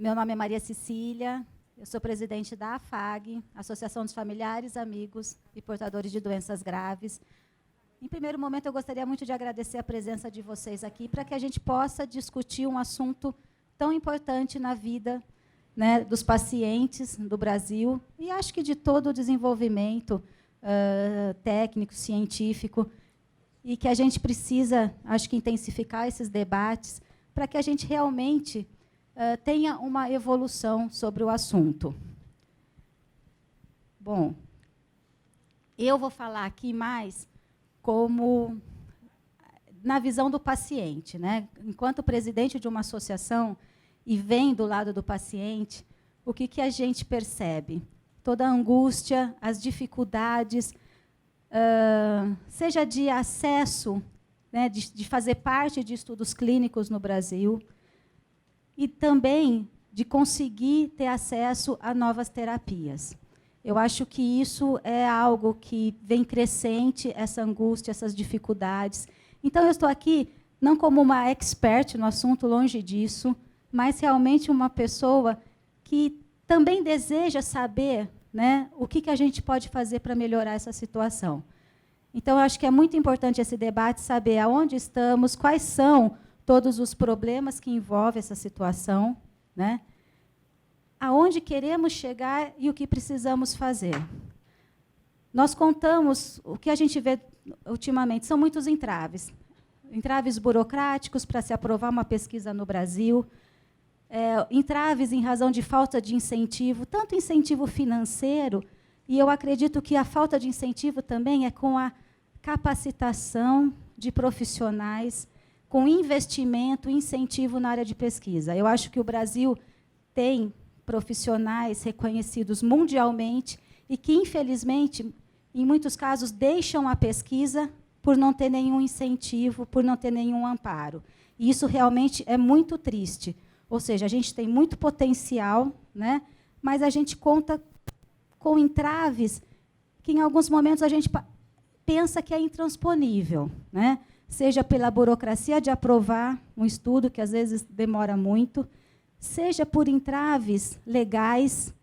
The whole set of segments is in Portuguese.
Meu nome é Maria Cecília, eu sou presidente da AFAG, Associação dos Familiares, Amigos e Portadores de Doenças Graves. Em primeiro momento, eu gostaria muito de agradecer a presença de vocês aqui para que a gente possa discutir um assunto tão importante na vida, né, dos pacientes do Brasil e acho que de todo o desenvolvimento técnico, científico, e que a gente precisa, acho que, intensificar esses debates para que a gente realmente tenha uma evolução sobre o assunto. Bom, eu vou falar aqui mais como na visão do paciente, né? Enquanto presidente de uma associação e vem do lado do paciente, o que a gente percebe? Toda a angústia, as dificuldades, seja de acesso, né, de fazer parte de estudos clínicos no Brasil, e também de conseguir ter acesso a novas terapias. Eu acho que isso é algo que vem crescente, essa angústia, essas dificuldades. Então, eu estou aqui não como uma expert no assunto, longe disso, mas realmente uma pessoa que também deseja saber, né, o que a gente pode fazer para melhorar essa situação. Então, eu acho que é muito importante esse debate, saber aonde estamos, quais são todos os problemas que envolvem essa situação, né? Aonde queremos chegar e o que precisamos fazer. Nós contamos, o que a gente vê ultimamente, são muitos entraves. Entraves burocráticos para se aprovar uma pesquisa no Brasil, entraves em razão de falta de incentivo, tanto incentivo financeiro, e eu acredito que a falta de incentivo também é com a capacitação de profissionais, com investimento, incentivo na área de pesquisa. Eu acho que o Brasil tem profissionais reconhecidos mundialmente e que, infelizmente, em muitos casos, deixam a pesquisa por não ter nenhum incentivo, por não ter nenhum amparo. E isso realmente é muito triste. Ou seja, a gente tem muito potencial, né, mas a gente conta com entraves que, em alguns momentos, a gente pensa que é intransponível, né? Seja pela burocracia de aprovar um estudo, que às vezes demora muito, seja por entraves legais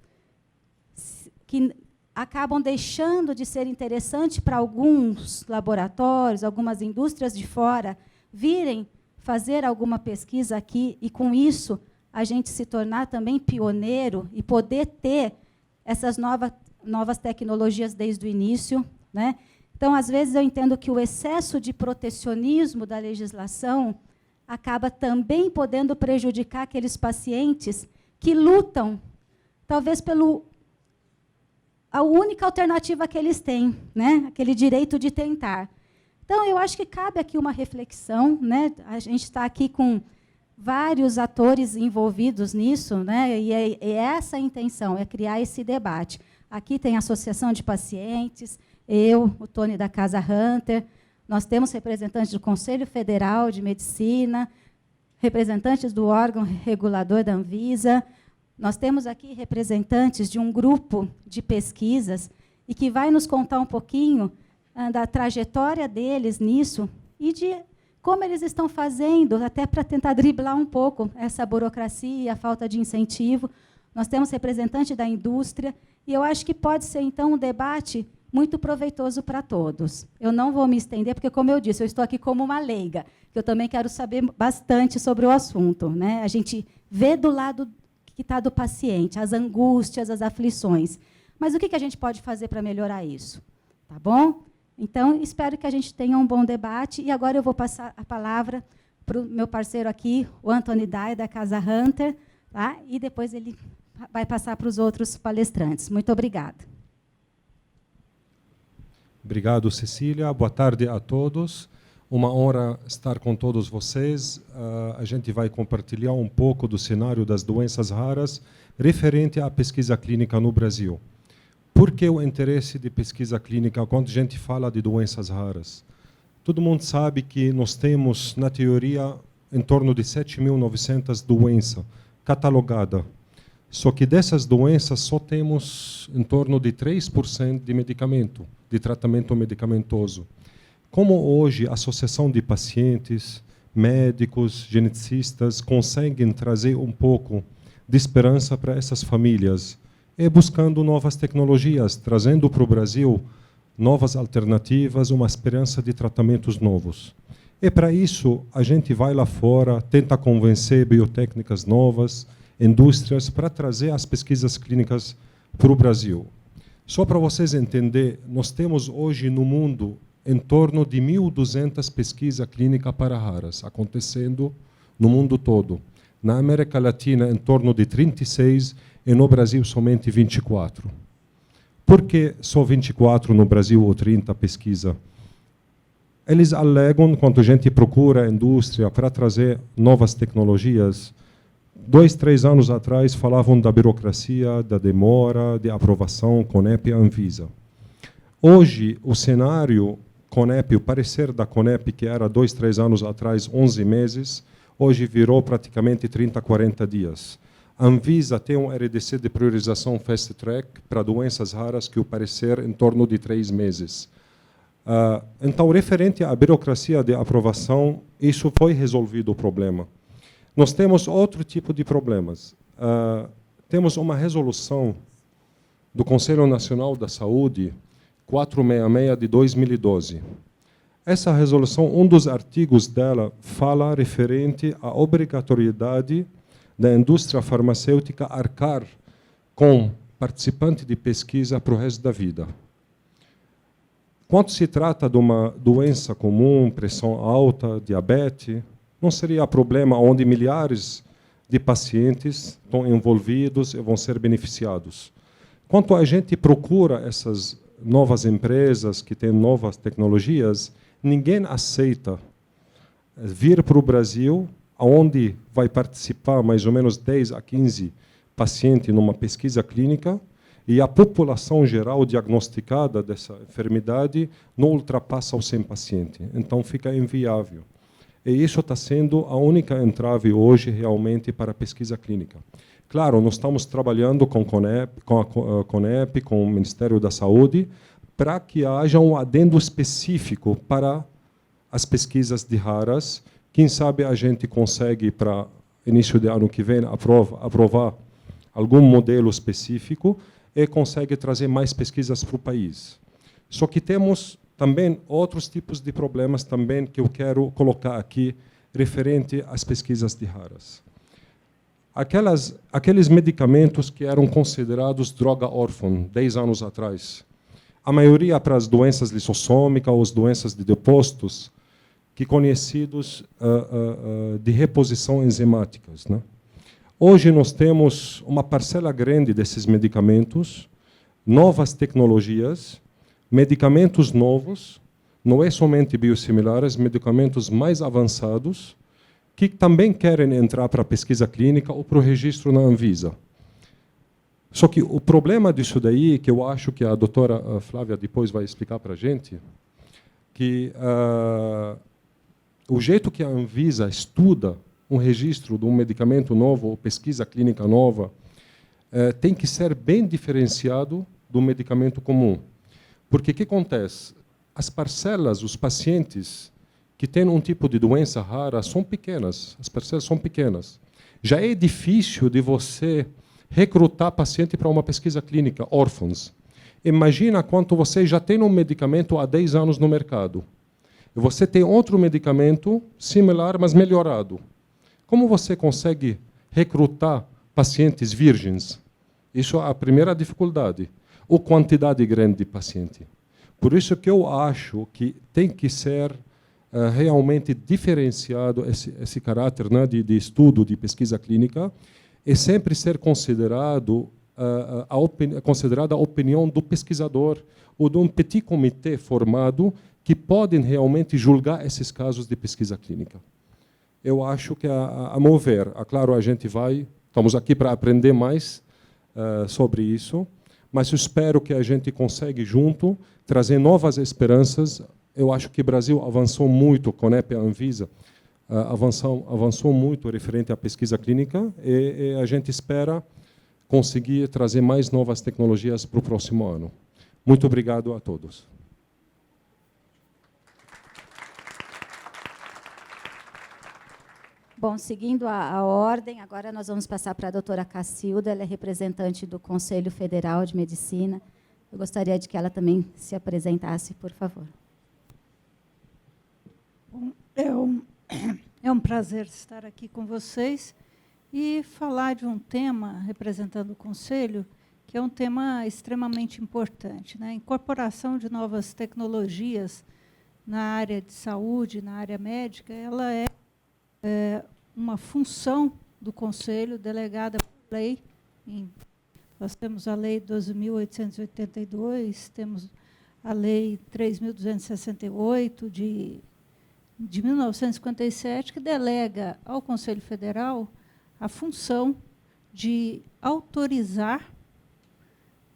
que acabam deixando de ser interessante para alguns laboratórios, algumas indústrias de fora, virem fazer alguma pesquisa aqui e, com isso, a gente se tornar também pioneiro e poder ter essas novas tecnologias desde o início, né? Então, às vezes, eu entendo que o excesso de protecionismo da legislação acaba também podendo prejudicar aqueles pacientes que lutam, talvez, a única alternativa que eles têm, né? Aquele direito de tentar. Então, eu acho que cabe aqui uma reflexão, né? A gente está aqui com vários atores envolvidos nisso, né? E é essa a intenção, é criar esse debate. Aqui tem a Associação de Pacientes, eu, o Tony da Casa Hunter, nós temos representantes do Conselho Federal de Medicina, representantes do órgão regulador da Anvisa, nós temos aqui representantes de um grupo de pesquisas e que vai nos contar um pouquinho da trajetória deles nisso e de como eles estão fazendo, até para tentar driblar um pouco essa burocracia e a falta de incentivo. Nós temos representante da indústria, e eu acho que pode ser, então, um debate muito proveitoso para todos. Eu não vou me estender, porque, como eu disse, eu estou aqui como uma leiga, que eu também quero saber bastante sobre o assunto, né? A gente vê do lado que está do paciente, as angústias, as aflições. Mas o que a gente pode fazer para melhorar isso? Tá bom? Então, espero que a gente tenha um bom debate. E agora eu vou passar a palavra para o meu parceiro aqui, o Anthony Dai, da Casa Hunter, tá? E depois ele vai passar para os outros palestrantes. Muito obrigada. Obrigado, Cecília. Boa tarde a todos. Uma honra estar com todos vocês. A gente vai compartilhar um pouco do cenário das doenças raras referente à pesquisa clínica no Brasil. Por que o interesse de pesquisa clínica quando a gente fala de doenças raras? Todo mundo sabe que nós temos, na teoria, em torno de 7.900 doenças catalogadas. Só que dessas doenças só temos em torno de 3% de medicamento, de tratamento medicamentoso. Como hoje a associação de pacientes, médicos, geneticistas conseguem trazer um pouco de esperança para essas famílias é buscando novas tecnologias, trazendo para o Brasil novas alternativas, uma esperança de tratamentos novos. E para isso, a gente vai lá fora, tenta convencer biotécnicas novas, indústrias, para trazer as pesquisas clínicas para o Brasil. Só para vocês entenderem, nós temos hoje no mundo em torno de 1.200 pesquisas clínicas para raras acontecendo no mundo todo. Na América Latina, em torno de 36, e no Brasil, somente 24. Por que só 24 no Brasil ou 30 pesquisa? Eles alegam, quando a gente procura a indústria para trazer novas tecnologias, 2, 3 anos atrás falavam da burocracia, da demora, de aprovação, CONEP e Anvisa. Hoje, o cenário CONEP, o parecer da CONEP, que era 2, 3 anos atrás, 11 meses, hoje virou praticamente 30, 40 dias. A Anvisa tem um RDC de priorização fast track para doenças raras que o parecer em torno de 3 meses. Então, referente à burocracia de aprovação, isso foi resolvido o problema. Nós temos outro tipo de problemas. Temos uma resolução do Conselho Nacional da Saúde 466 de 2012. Essa resolução, um dos artigos dela fala referente à obrigatoriedade da indústria farmacêutica arcar com participante de pesquisa para o resto da vida. Quando se trata de uma doença comum, pressão alta, diabetes, não seria problema onde milhares de pacientes estão envolvidos e vão ser beneficiados. Quando a gente procura essas novas empresas que têm novas tecnologias, ninguém aceita vir para o Brasil, onde vai participar mais ou menos 10 a 15 pacientes numa pesquisa clínica, e a população geral diagnosticada dessa enfermidade não ultrapassa os 100 pacientes. Então, fica inviável. E isso está sendo a única entrave hoje, realmente, para a pesquisa clínica. Claro, nós estamos trabalhando com a CONEP, com o Ministério da Saúde, para que haja um adendo específico para as pesquisas de raras. Quem sabe a gente consegue, para início de ano que vem, aprovar algum modelo específico e consegue trazer mais pesquisas para o país. Só que temos também outros tipos de problemas também que eu quero colocar aqui referente às pesquisas de raras. Aqueles medicamentos que eram considerados droga órfã 10 anos atrás, a maioria para as doenças lissossômicas ou as doenças de depósitos, que conhecidos de reposição enzimáticas, né? Hoje nós temos uma parcela grande desses medicamentos, novas tecnologias, medicamentos novos, não é somente biosimilares, medicamentos mais avançados, que também querem entrar para a pesquisa clínica ou para o registro na Anvisa. Só que o problema disso daí, que eu acho que a doutora Flávia depois vai explicar para a gente, que o jeito que a Anvisa estuda um registro de um medicamento novo ou pesquisa clínica nova tem que ser bem diferenciado do medicamento comum. Porque o que acontece? As parcelas, os pacientes que têm um tipo de doença rara são pequenas, as parcelas são pequenas. Já é difícil de você recrutar paciente para uma pesquisa clínica, órfãos. Imagina quanto você já tem um medicamento há 10 anos no mercado. E você tem outro medicamento similar, mas melhorado. Como você consegue recrutar pacientes virgens? Isso é a primeira dificuldade. Ou quantidade grande de paciente. Por isso que eu acho que tem que ser realmente diferenciado esse caráter, né, de estudo, de pesquisa clínica, e sempre ser considerada a opinião do pesquisador ou de um petit comitê formado que podem realmente julgar esses casos de pesquisa clínica. Eu acho que, a meu ver, claro, a gente estamos aqui para aprender mais sobre isso, mas eu espero que a gente consiga, junto, trazer novas esperanças. Eu acho que o Brasil avançou muito, com a CONEP e a Anvisa, avançou muito referente à pesquisa clínica, e a gente espera conseguir trazer mais novas tecnologias para o próximo ano. Muito obrigado a todos. Bom, seguindo a ordem, agora nós vamos passar para a doutora Cacilda, ela é representante do Conselho Federal de Medicina. Eu gostaria de que ela também se apresentasse, por favor. Bom, é um prazer estar aqui com vocês e falar de um tema, representando o Conselho, que é um tema extremamente importante, né? A incorporação de novas tecnologias na área de saúde, na área médica, ela é uma função do Conselho delegada por lei. Nós temos a Lei 12.882, temos a Lei 3.268 de 1957, que delega ao Conselho Federal a função de autorizar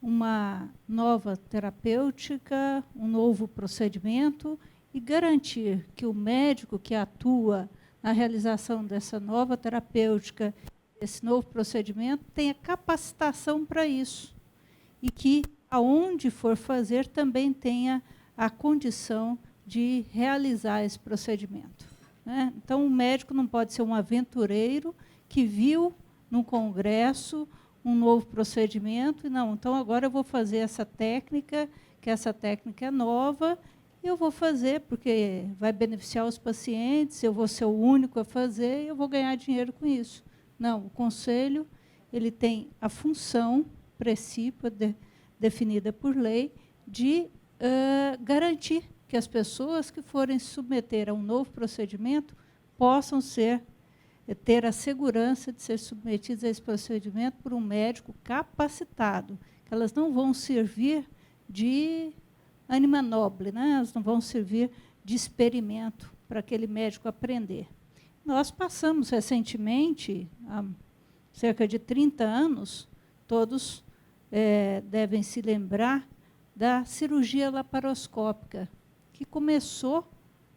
uma nova terapêutica, um novo procedimento e garantir que o médico que atua na realização dessa nova terapêutica, esse novo procedimento, tenha capacitação para isso. E que, aonde for fazer, também tenha a condição de realizar esse procedimento, né? Então, o médico não pode ser um aventureiro que viu num congresso um novo procedimento e não, então agora eu vou fazer essa técnica, que essa técnica é nova, e eu vou fazer porque vai beneficiar os pacientes, eu vou ser o único a fazer e eu vou ganhar dinheiro com isso. Não, o Conselho ele tem a função precípua definida por lei de garantir que as pessoas que forem se submeter a um novo procedimento possam ter a segurança de ser submetidas a esse procedimento por um médico capacitado, que elas não vão servir de anima nobre, né? Elas não vão servir de experimento para aquele médico aprender. Nós passamos recentemente, há cerca de 30 anos, todos devem se lembrar da cirurgia laparoscópica, que começou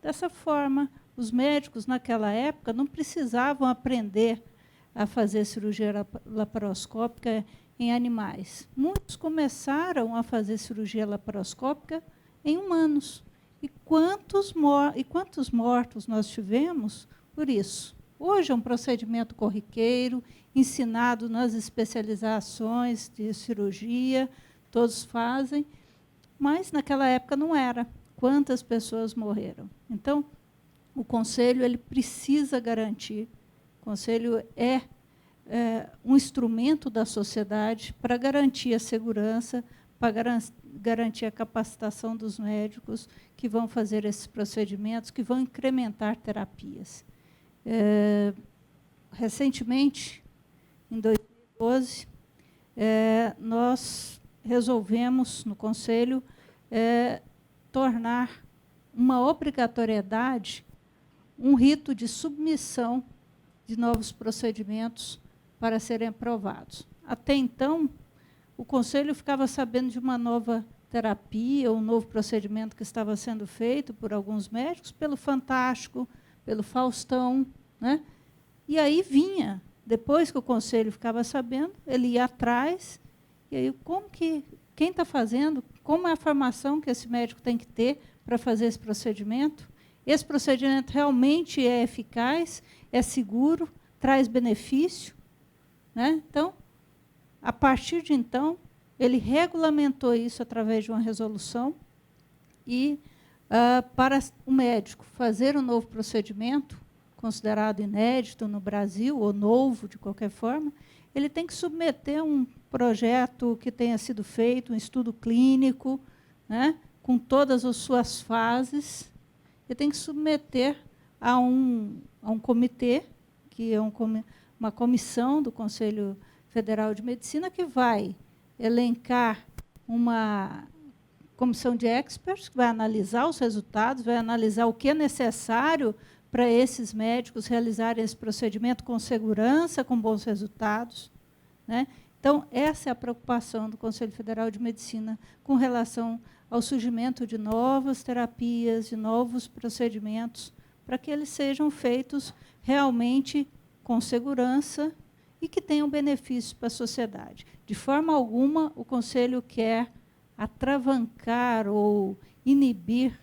dessa forma. Os médicos, naquela época, não precisavam aprender a fazer cirurgia laparoscópica em animais. Muitos começaram a fazer cirurgia laparoscópica em humanos. E quantos mortos nós tivemos por isso? Hoje é um procedimento corriqueiro, ensinado nas especializações de cirurgia, todos fazem, mas naquela época não era. Quantas pessoas morreram? Então, o Conselho ele precisa garantir, o Conselho é um instrumento da sociedade para garantir a segurança, para garantir a capacitação dos médicos que vão fazer esses procedimentos, que vão incrementar terapias. Recentemente, em 2012, nós resolvemos, no Conselho, tornar uma obrigatoriedade um rito de submissão de novos procedimentos para serem aprovados. Até então, o Conselho ficava sabendo de uma nova terapia, um novo procedimento que estava sendo feito por alguns médicos, pelo Fantástico, pelo Faustão, né? E aí vinha, depois que o Conselho ficava sabendo, ele ia atrás, e aí quem está fazendo, como é a formação que esse médico tem que ter para fazer esse procedimento? Esse procedimento realmente é eficaz, é seguro, traz benefício, né? Então, a partir de então, ele regulamentou isso através de uma resolução e, para o médico fazer um novo procedimento, considerado inédito no Brasil, ou novo, de qualquer forma, ele tem que submeter um projeto que tenha sido feito, um estudo clínico, né, com todas as suas fases. Ele tem que submeter a um comitê, que é uma comissão do Conselho Federal de Medicina, que vai elencar uma comissão de experts, que vai analisar os resultados, vai analisar o que é necessário para esses médicos realizarem esse procedimento com segurança, com bons resultados, né? Então, essa é a preocupação do Conselho Federal de Medicina com relação ao surgimento de novas terapias, de novos procedimentos, para que eles sejam feitos realmente com segurança e que tenham benefícios para a sociedade. De forma alguma, o Conselho quer atravancar ou inibir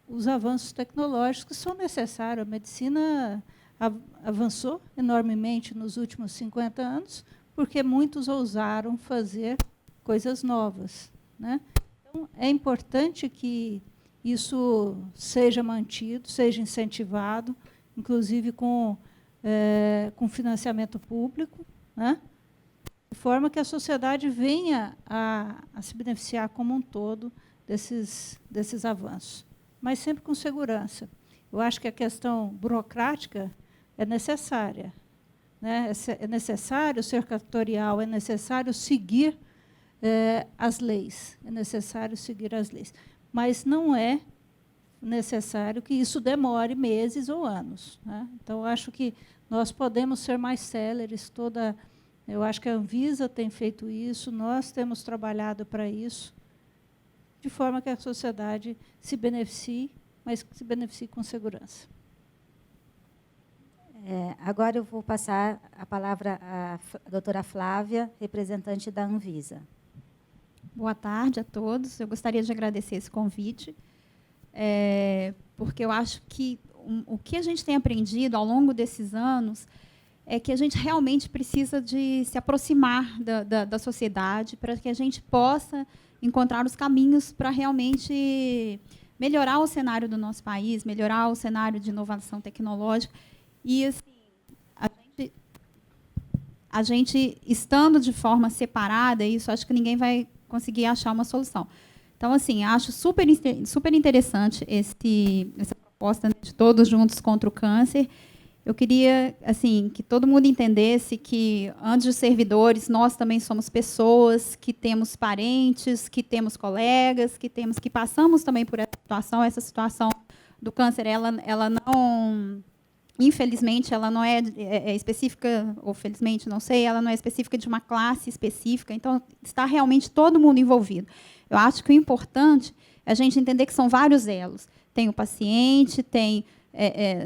os avanços tecnológicos que são necessários. A medicina avançou enormemente nos últimos 50 anos, porque muitos ousaram fazer coisas novas, né? Então, é importante que isso seja mantido, seja incentivado, inclusive com financiamento público, né? De forma que a sociedade venha a se beneficiar como um todo desses avanços, mas sempre com segurança. Eu acho que a questão burocrática é necessária, né? É necessário ser cartorial, é necessário seguir as leis, é necessário seguir as leis, mas não é necessário que isso demore meses ou anos, né? Então, eu acho que nós podemos ser mais céleres. Eu acho que a Anvisa tem feito isso, nós temos trabalhado para isso, de forma que a sociedade se beneficie, mas que se beneficie com segurança. Agora eu vou passar a palavra à doutora Flávia, representante da Anvisa. Boa tarde a todos. Eu gostaria de agradecer esse convite, porque eu acho que o que a gente tem aprendido ao longo desses anos é que a gente realmente precisa de se aproximar da sociedade para que a gente possa encontrar os caminhos para realmente melhorar o cenário do nosso país, melhorar o cenário de inovação tecnológica. E, assim, a gente estando de forma separada, isso acho que ninguém vai conseguir achar uma solução. Então, assim, acho super interessante essa proposta, né, de Todos Juntos contra o Câncer. Eu queria, assim, que todo mundo entendesse que, antes de servidores, nós também somos pessoas, que temos parentes, que temos colegas, que passamos também por essa situação. Essa situação do câncer, ela não, infelizmente, ela não é específica, ou felizmente, não sei, ela não é específica de uma classe específica. Então, está realmente todo mundo envolvido. Eu acho que o importante é a gente entender que são vários elos. Tem o paciente,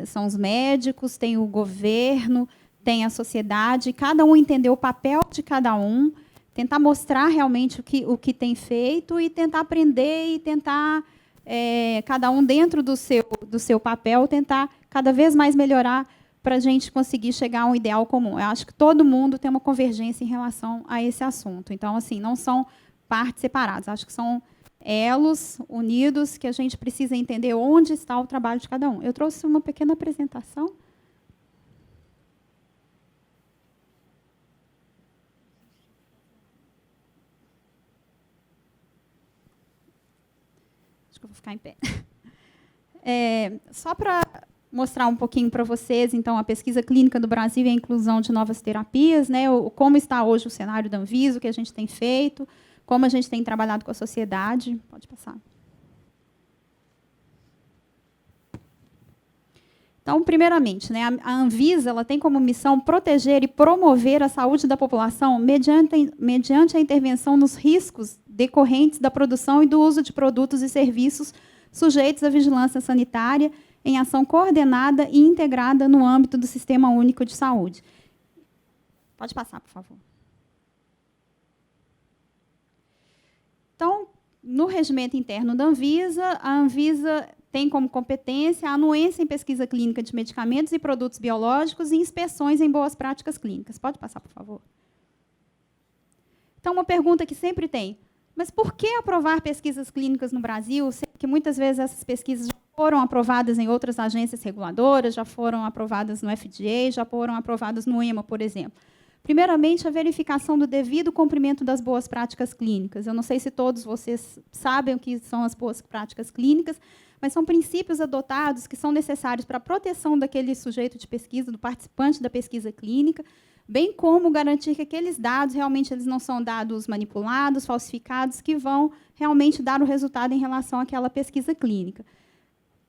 são os médicos, tem o governo, tem a sociedade, cada um entender o papel de cada um, tentar mostrar realmente o que tem feito e tentar aprender e tentar, cada um dentro do seu papel, tentar cada vez mais melhorar para a gente conseguir chegar a um ideal comum. Eu acho que todo mundo tem uma convergência em relação a esse assunto. Então, assim, não são partes separadas, acho que são elos unidos que a gente precisa entender onde está o trabalho de cada um. Eu trouxe uma pequena apresentação. Acho que eu vou ficar em pé. Só para mostrar um pouquinho para vocês, então, a pesquisa clínica do Brasil e a inclusão de novas terapias, né, como está hoje o cenário da Anvisa, o que a gente tem feito, como a gente tem trabalhado com a sociedade. Pode passar. Então, primeiramente, né, a Anvisa ela tem como missão proteger e promover a saúde da população mediante a intervenção nos riscos decorrentes da produção e do uso de produtos e serviços sujeitos à vigilância sanitária em ação coordenada e integrada no âmbito do Sistema Único de Saúde. Pode passar, por favor. Então, no regimento interno da Anvisa, a Anvisa tem como competência a anuência em pesquisa clínica de medicamentos e produtos biológicos e inspeções em boas práticas clínicas. Pode passar, por favor. Então, uma pergunta que sempre tem, mas por que aprovar pesquisas clínicas no Brasil, sendo que muitas vezes essas pesquisas já foram aprovadas em outras agências reguladoras, já foram aprovadas no FDA, já foram aprovadas no EMA, por exemplo? Primeiramente, a verificação do devido cumprimento das boas práticas clínicas. Eu não sei se todos vocês sabem o que são as boas práticas clínicas, mas são princípios adotados que são necessários para a proteção daquele sujeito de pesquisa, do participante da pesquisa clínica, bem como garantir que aqueles dados realmente eles não são dados manipulados, falsificados, que vão realmente dar o resultado em relação àquela pesquisa clínica.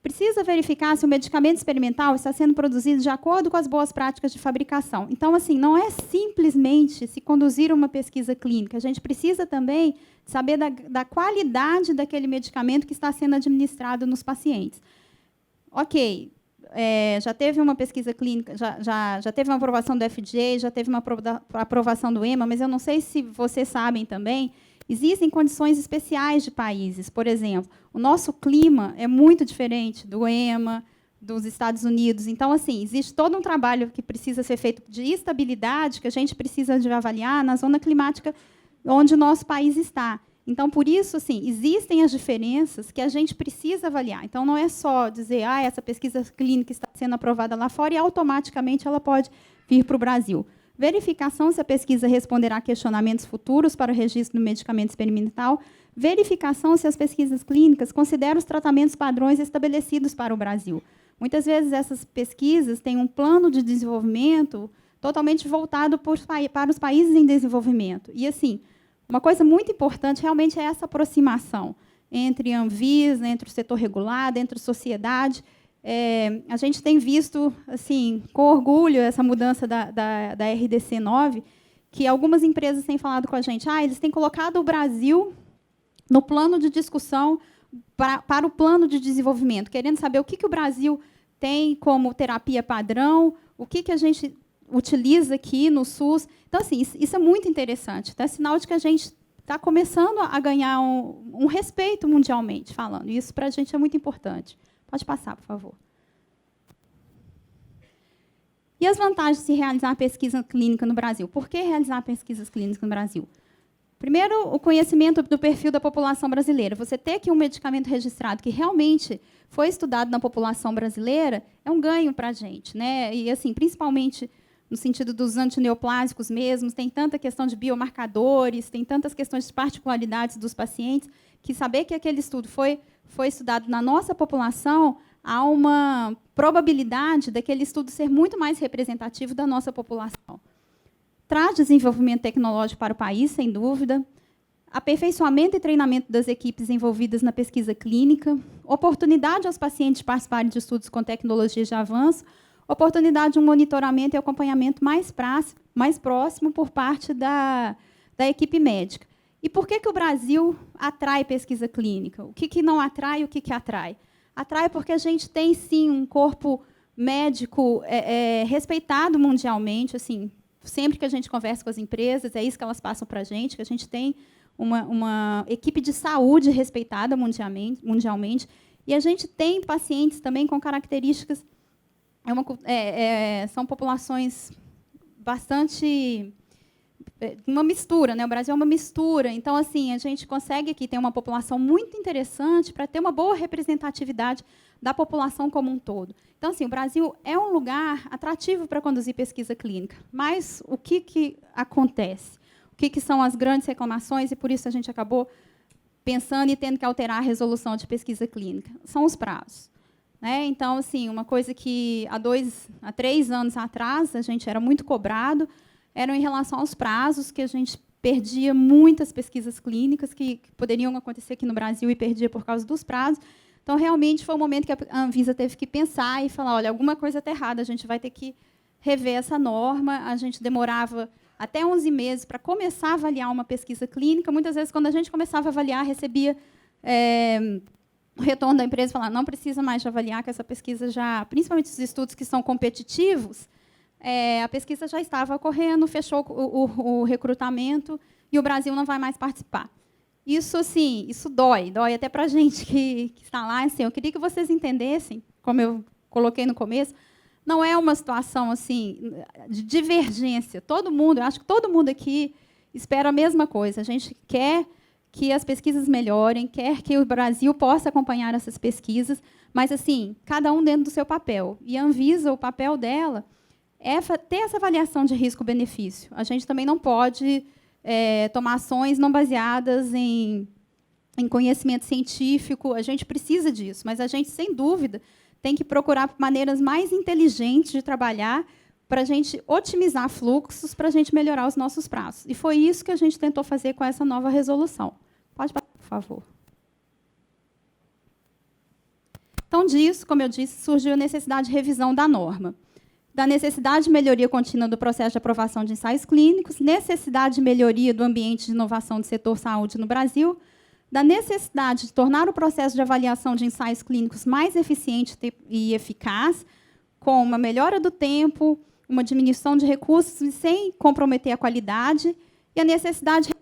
Precisa verificar se o medicamento experimental está sendo produzido de acordo com as boas práticas de fabricação. Então, assim, não é simplesmente se conduzir uma pesquisa clínica. A gente precisa também saber da qualidade daquele medicamento que está sendo administrado nos pacientes. Ok, já teve uma pesquisa clínica, já teve uma aprovação do FDA, já teve uma aprovação do EMA, mas eu não sei se vocês sabem também, existem condições especiais de países. Por exemplo, o nosso clima é muito diferente do EMA, dos Estados Unidos. Então, assim, existe todo um trabalho que precisa ser feito de estabilidade, que a gente precisa de avaliar na zona climática onde o nosso país está. Então, por isso, assim, existem as diferenças que a gente precisa avaliar. Então, não é só dizer, essa pesquisa clínica está sendo aprovada lá fora e automaticamente ela pode vir para o Brasil. Verificação se a pesquisa responderá a questionamentos futuros para o registro do medicamento experimental. Verificação se as pesquisas clínicas consideram os tratamentos padrões estabelecidos para o Brasil. Muitas vezes essas pesquisas têm um plano de desenvolvimento totalmente voltado para os países em desenvolvimento. E, assim, uma coisa muito importante realmente é essa aproximação entre a Anvisa, entre o setor regulado, entre a sociedade. A gente tem visto, assim, com orgulho, essa mudança da RDC 9, que algumas empresas têm falado com a gente, eles têm colocado o Brasil no plano de discussão para o plano de desenvolvimento, querendo saber o que o Brasil tem como terapia padrão, o que a gente utiliza aqui no SUS. Então, assim, isso é muito interessante. É sinal de que a gente está começando a ganhar um respeito mundialmente falando. Isso, para a gente, é muito importante. Pode passar, por favor. E as vantagens de se realizar pesquisa clínica no Brasil? Por que realizar pesquisas clínicas no Brasil? Primeiro, o conhecimento do perfil da população brasileira. Você ter aqui um medicamento registrado que realmente foi estudado na população brasileira é um ganho para a gente, né? E, assim, principalmente no sentido dos antineoplásicos mesmos, tem tanta questão de biomarcadores, tem tantas questões de particularidades dos pacientes, que saber que aquele estudo foi estudado na nossa população, há uma probabilidade daquele estudo ser muito mais representativo da nossa população. Traz desenvolvimento tecnológico para o país, sem dúvida, aperfeiçoamento e treinamento das equipes envolvidas na pesquisa clínica, oportunidade aos pacientes participarem de estudos com tecnologias de avanço, oportunidade de um monitoramento e acompanhamento mais próximo por parte da equipe médica. E por que o Brasil atrai pesquisa clínica? O que não atrai e o que atrai? Atrai porque a gente tem, sim, um corpo médico respeitado mundialmente. Assim, sempre que a gente conversa com as empresas, é isso que elas passam para a gente, que a gente tem uma equipe de saúde respeitada mundialmente. E a gente tem pacientes também com características... são populações bastante... uma mistura, né? O Brasil é uma mistura. Então, assim, a gente consegue aqui ter uma população muito interessante para ter uma boa representatividade da população como um todo. Então, assim, o Brasil é um lugar atrativo para conduzir pesquisa clínica. Mas o que acontece? O que são as grandes reclamações? E, por isso, a gente acabou pensando e tendo que alterar a resolução de pesquisa clínica. São os prazos. Né? Então, assim, uma coisa que há 3 anos atrás a gente era muito cobrado eram em relação aos prazos, que a gente perdia muitas pesquisas clínicas que poderiam acontecer aqui no Brasil e perdia por causa dos prazos. Então, realmente, foi um momento que a Anvisa teve que pensar e falar, olha, alguma coisa está errada, a gente vai ter que rever essa norma. A gente demorava até 11 meses para começar a avaliar uma pesquisa clínica. Muitas vezes, quando a gente começava a avaliar, recebia o retorno da empresa, falando, não precisa mais de avaliar, que essa pesquisa já, principalmente os estudos que são competitivos, a pesquisa já estava ocorrendo, fechou o recrutamento e o Brasil não vai mais participar. Isso, assim, isso dói até para a gente que está lá. Assim, eu queria que vocês entendessem, como eu coloquei no começo, não é uma situação assim de divergência. Todo mundo, eu acho que todo mundo aqui espera a mesma coisa. A gente quer que as pesquisas melhorem, quer que o Brasil possa acompanhar essas pesquisas, mas, assim, cada um dentro do seu papel. E a Anvisa, o papel dela é ter essa avaliação de risco-benefício. A gente também não pode tomar ações não baseadas em conhecimento científico. A gente precisa disso, mas a gente, sem dúvida, tem que procurar maneiras mais inteligentes de trabalhar para a gente otimizar fluxos, para a gente melhorar os nossos prazos. E foi isso que a gente tentou fazer com essa nova resolução. Pode passar, por favor. Então, disso, como eu disse, surgiu a necessidade de revisão da norma, da necessidade de melhoria contínua do processo de aprovação de ensaios clínicos, necessidade de melhoria do ambiente de inovação do setor saúde no Brasil, da necessidade de tornar o processo de avaliação de ensaios clínicos mais eficiente e eficaz, com uma melhora do tempo, uma diminuição de recursos sem comprometer a qualidade, e a necessidade de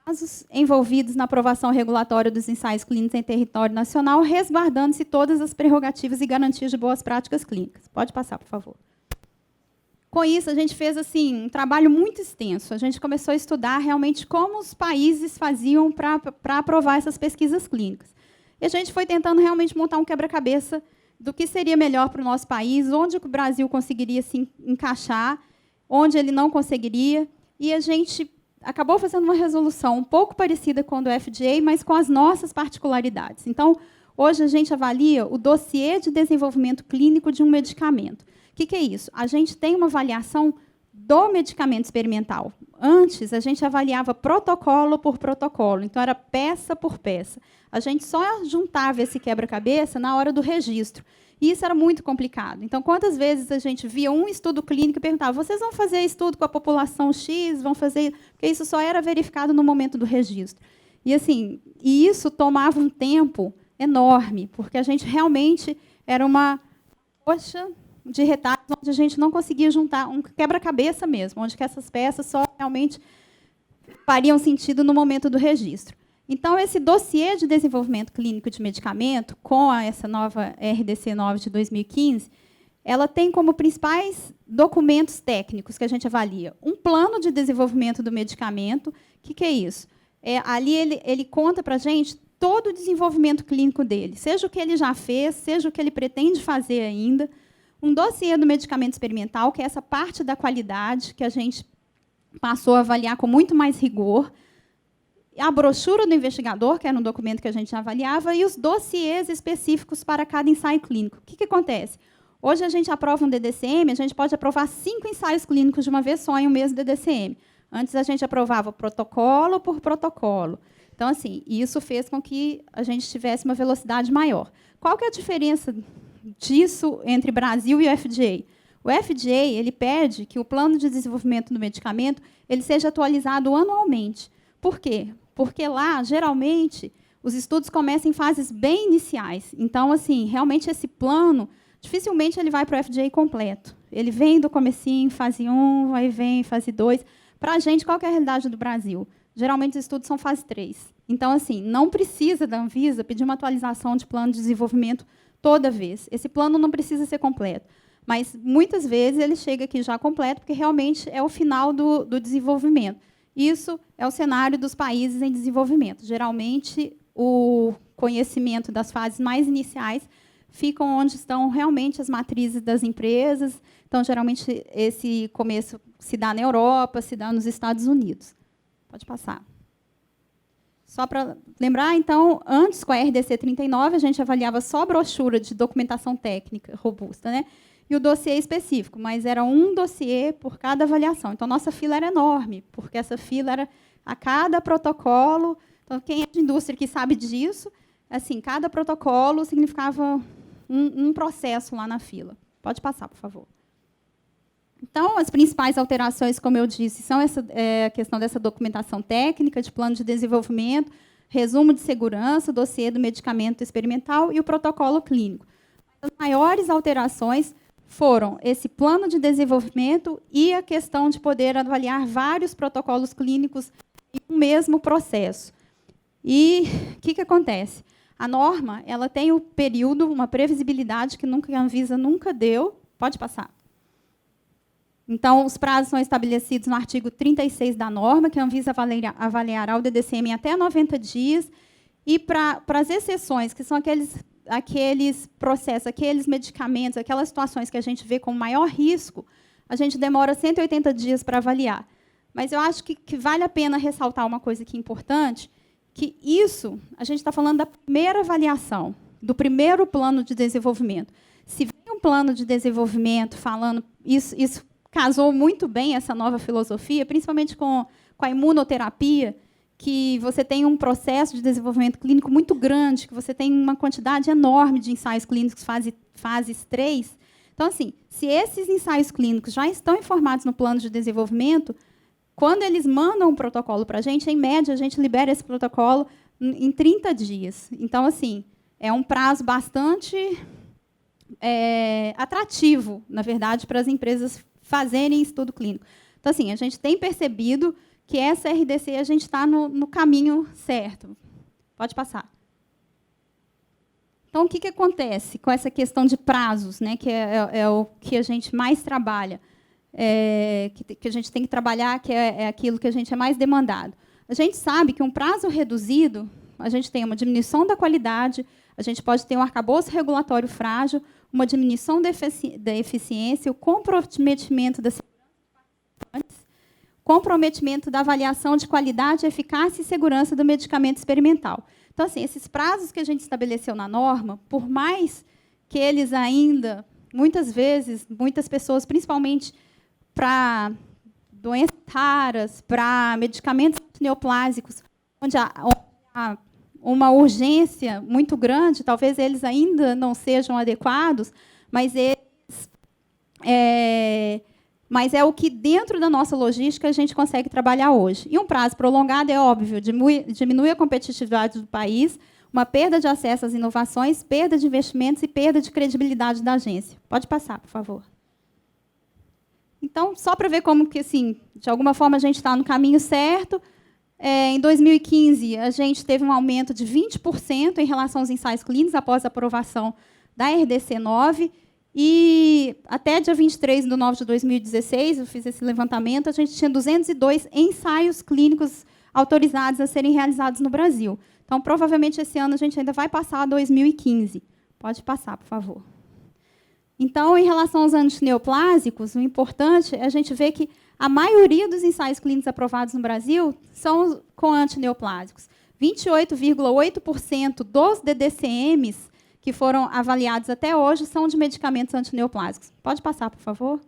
casos envolvidos na aprovação regulatória dos ensaios clínicos em território nacional, resguardando-se todas as prerrogativas e garantias de boas práticas clínicas. Pode passar, por favor. Com isso, a gente fez assim, um trabalho muito extenso. A gente começou a estudar realmente como os países faziam para aprovar essas pesquisas clínicas. E a gente foi tentando realmente montar um quebra-cabeça do que seria melhor para o nosso país, onde o Brasil conseguiria se encaixar, onde ele não conseguiria. E a gente acabou fazendo uma resolução um pouco parecida com a do FDA, mas com as nossas particularidades. Então, hoje a gente avalia o dossiê de desenvolvimento clínico de um medicamento. O que é isso? A gente tem uma avaliação do medicamento experimental. Antes, a gente avaliava protocolo por protocolo, então era peça por peça. A gente só juntava esse quebra-cabeça na hora do registro. E isso era muito complicado. Então, quantas vezes a gente via um estudo clínico e perguntava, vocês vão fazer estudo com a população X? Vão fazer... Porque isso só era verificado no momento do registro. E, assim, isso tomava um tempo enorme, porque a gente realmente era uma coxa de retalhos onde a gente não conseguia juntar um quebra-cabeça mesmo, onde que essas peças só realmente fariam sentido no momento do registro. Então, esse dossiê de desenvolvimento clínico de medicamento, com essa nova RDC 9 de 2015, ela tem como principais documentos técnicos que a gente avalia um plano de desenvolvimento do medicamento. O que é isso? Ali ele conta para a gente todo o desenvolvimento clínico dele, seja o que ele já fez, seja o que ele pretende fazer ainda. Um dossiê do medicamento experimental, que é essa parte da qualidade que a gente passou a avaliar com muito mais rigor. A brochura do investigador, que era um documento que a gente já avaliava, e os dossiês específicos para cada ensaio clínico. O que acontece? Hoje a gente aprova um DDCM, a gente pode aprovar 5 ensaios clínicos de uma vez só em um mesmo DDCM. Antes a gente aprovava protocolo por protocolo. Então, assim, isso fez com que a gente tivesse uma velocidade maior. Qual que é a diferença disso entre Brasil e o FDA? O FDA ele pede que o plano de desenvolvimento do medicamento ele seja atualizado anualmente. Por quê? Porque lá, geralmente, os estudos começam em fases bem iniciais. Então, assim, realmente esse plano, dificilmente ele vai para o FDA completo. Ele vem do comecinho, fase 1, aí vem fase 2. Para a gente, qual que é a realidade do Brasil? Geralmente, os estudos são fase 3. Então, assim, não precisa da Anvisa pedir uma atualização de plano de desenvolvimento toda vez. Esse plano não precisa ser completo. Mas, muitas vezes, ele chega aqui já completo, porque realmente é o final do desenvolvimento. Isso é o cenário dos países em desenvolvimento. Geralmente, o conhecimento das fases mais iniciais ficam onde estão realmente as matrizes das empresas. Então, geralmente, esse começo se dá na Europa, se dá nos Estados Unidos. Pode passar. Só para lembrar, então, antes, com a RDC 39, a gente avaliava só a brochura de documentação técnica robusta, né? E o dossiê específico, mas era um dossiê por cada avaliação. Então, nossa fila era enorme, porque essa fila era a cada protocolo. Então, quem é de indústria que sabe disso, assim, cada protocolo significava um processo lá na fila. Pode passar, por favor. Então, as principais alterações, como eu disse, são a questão dessa documentação técnica, de plano de desenvolvimento, resumo de segurança, dossiê do medicamento experimental e o protocolo clínico. As maiores alterações foram esse plano de desenvolvimento e a questão de poder avaliar vários protocolos clínicos em um mesmo processo. E o que acontece? A norma ela tem o período, uma previsibilidade que a Anvisa nunca deu. Pode passar. Então, os prazos são estabelecidos no artigo 36 da norma, que a Anvisa avaliará o DDCM em até 90 dias. E para as exceções, que são aqueles processos, aqueles medicamentos, aquelas situações que a gente vê com maior risco, a gente demora 180 dias para avaliar. Mas eu acho que vale a pena ressaltar uma coisa aqui importante, que isso, a gente está falando da primeira avaliação, do primeiro plano de desenvolvimento. Se vem um plano de desenvolvimento falando, isso casou muito bem essa nova filosofia, principalmente com a imunoterapia, que você tem um processo de desenvolvimento clínico muito grande, que você tem uma quantidade enorme de ensaios clínicos fases 3. Então, assim, se esses ensaios clínicos já estão informados no plano de desenvolvimento, quando eles mandam um protocolo para a gente, em média, a gente libera esse protocolo em 30 dias. Então, assim, é um prazo bastante atrativo, na verdade, para as empresas fazerem estudo clínico. Então, assim, a gente tem percebido que essa RDC a gente está no caminho certo. Pode passar. Então, o que acontece com essa questão de prazos, né, que é o que a gente mais trabalha, que a gente tem que trabalhar, que é aquilo que a gente é mais demandado? A gente sabe que um prazo reduzido, a gente tem uma diminuição da qualidade, a gente pode ter um arcabouço regulatório frágil, uma diminuição da eficiência, o comprometimento da segurança, comprometimento da avaliação de qualidade, eficácia e segurança do medicamento experimental. Então, assim, esses prazos que a gente estabeleceu na norma, por mais que eles ainda, muitas vezes, muitas pessoas, principalmente para doenças raras, para medicamentos neoplásicos, onde há uma urgência muito grande, talvez eles ainda não sejam adequados, mas é o que, dentro da nossa logística, a gente consegue trabalhar hoje. E um prazo prolongado, é óbvio, diminui a competitividade do país, uma perda de acesso às inovações, perda de investimentos e perda de credibilidade da agência. Pode passar, por favor. Então, só para ver como que, assim, de alguma forma, a gente está no caminho certo. Em 2015, a gente teve um aumento de 20% em relação aos ensaios clínicos após a aprovação da RDC 9. E até dia 23 de nove de 2016, eu fiz esse levantamento, a gente tinha 202 ensaios clínicos autorizados a serem realizados no Brasil. Então, provavelmente, esse ano a gente ainda vai passar a 2015. Pode passar, por favor. Então, em relação aos antineoplásicos, o importante é a gente ver que a maioria dos ensaios clínicos aprovados no Brasil são com antineoplásicos. 28,8% dos DDCMs que foram avaliados até hoje são de medicamentos antineoplásicos. Pode passar, por favor?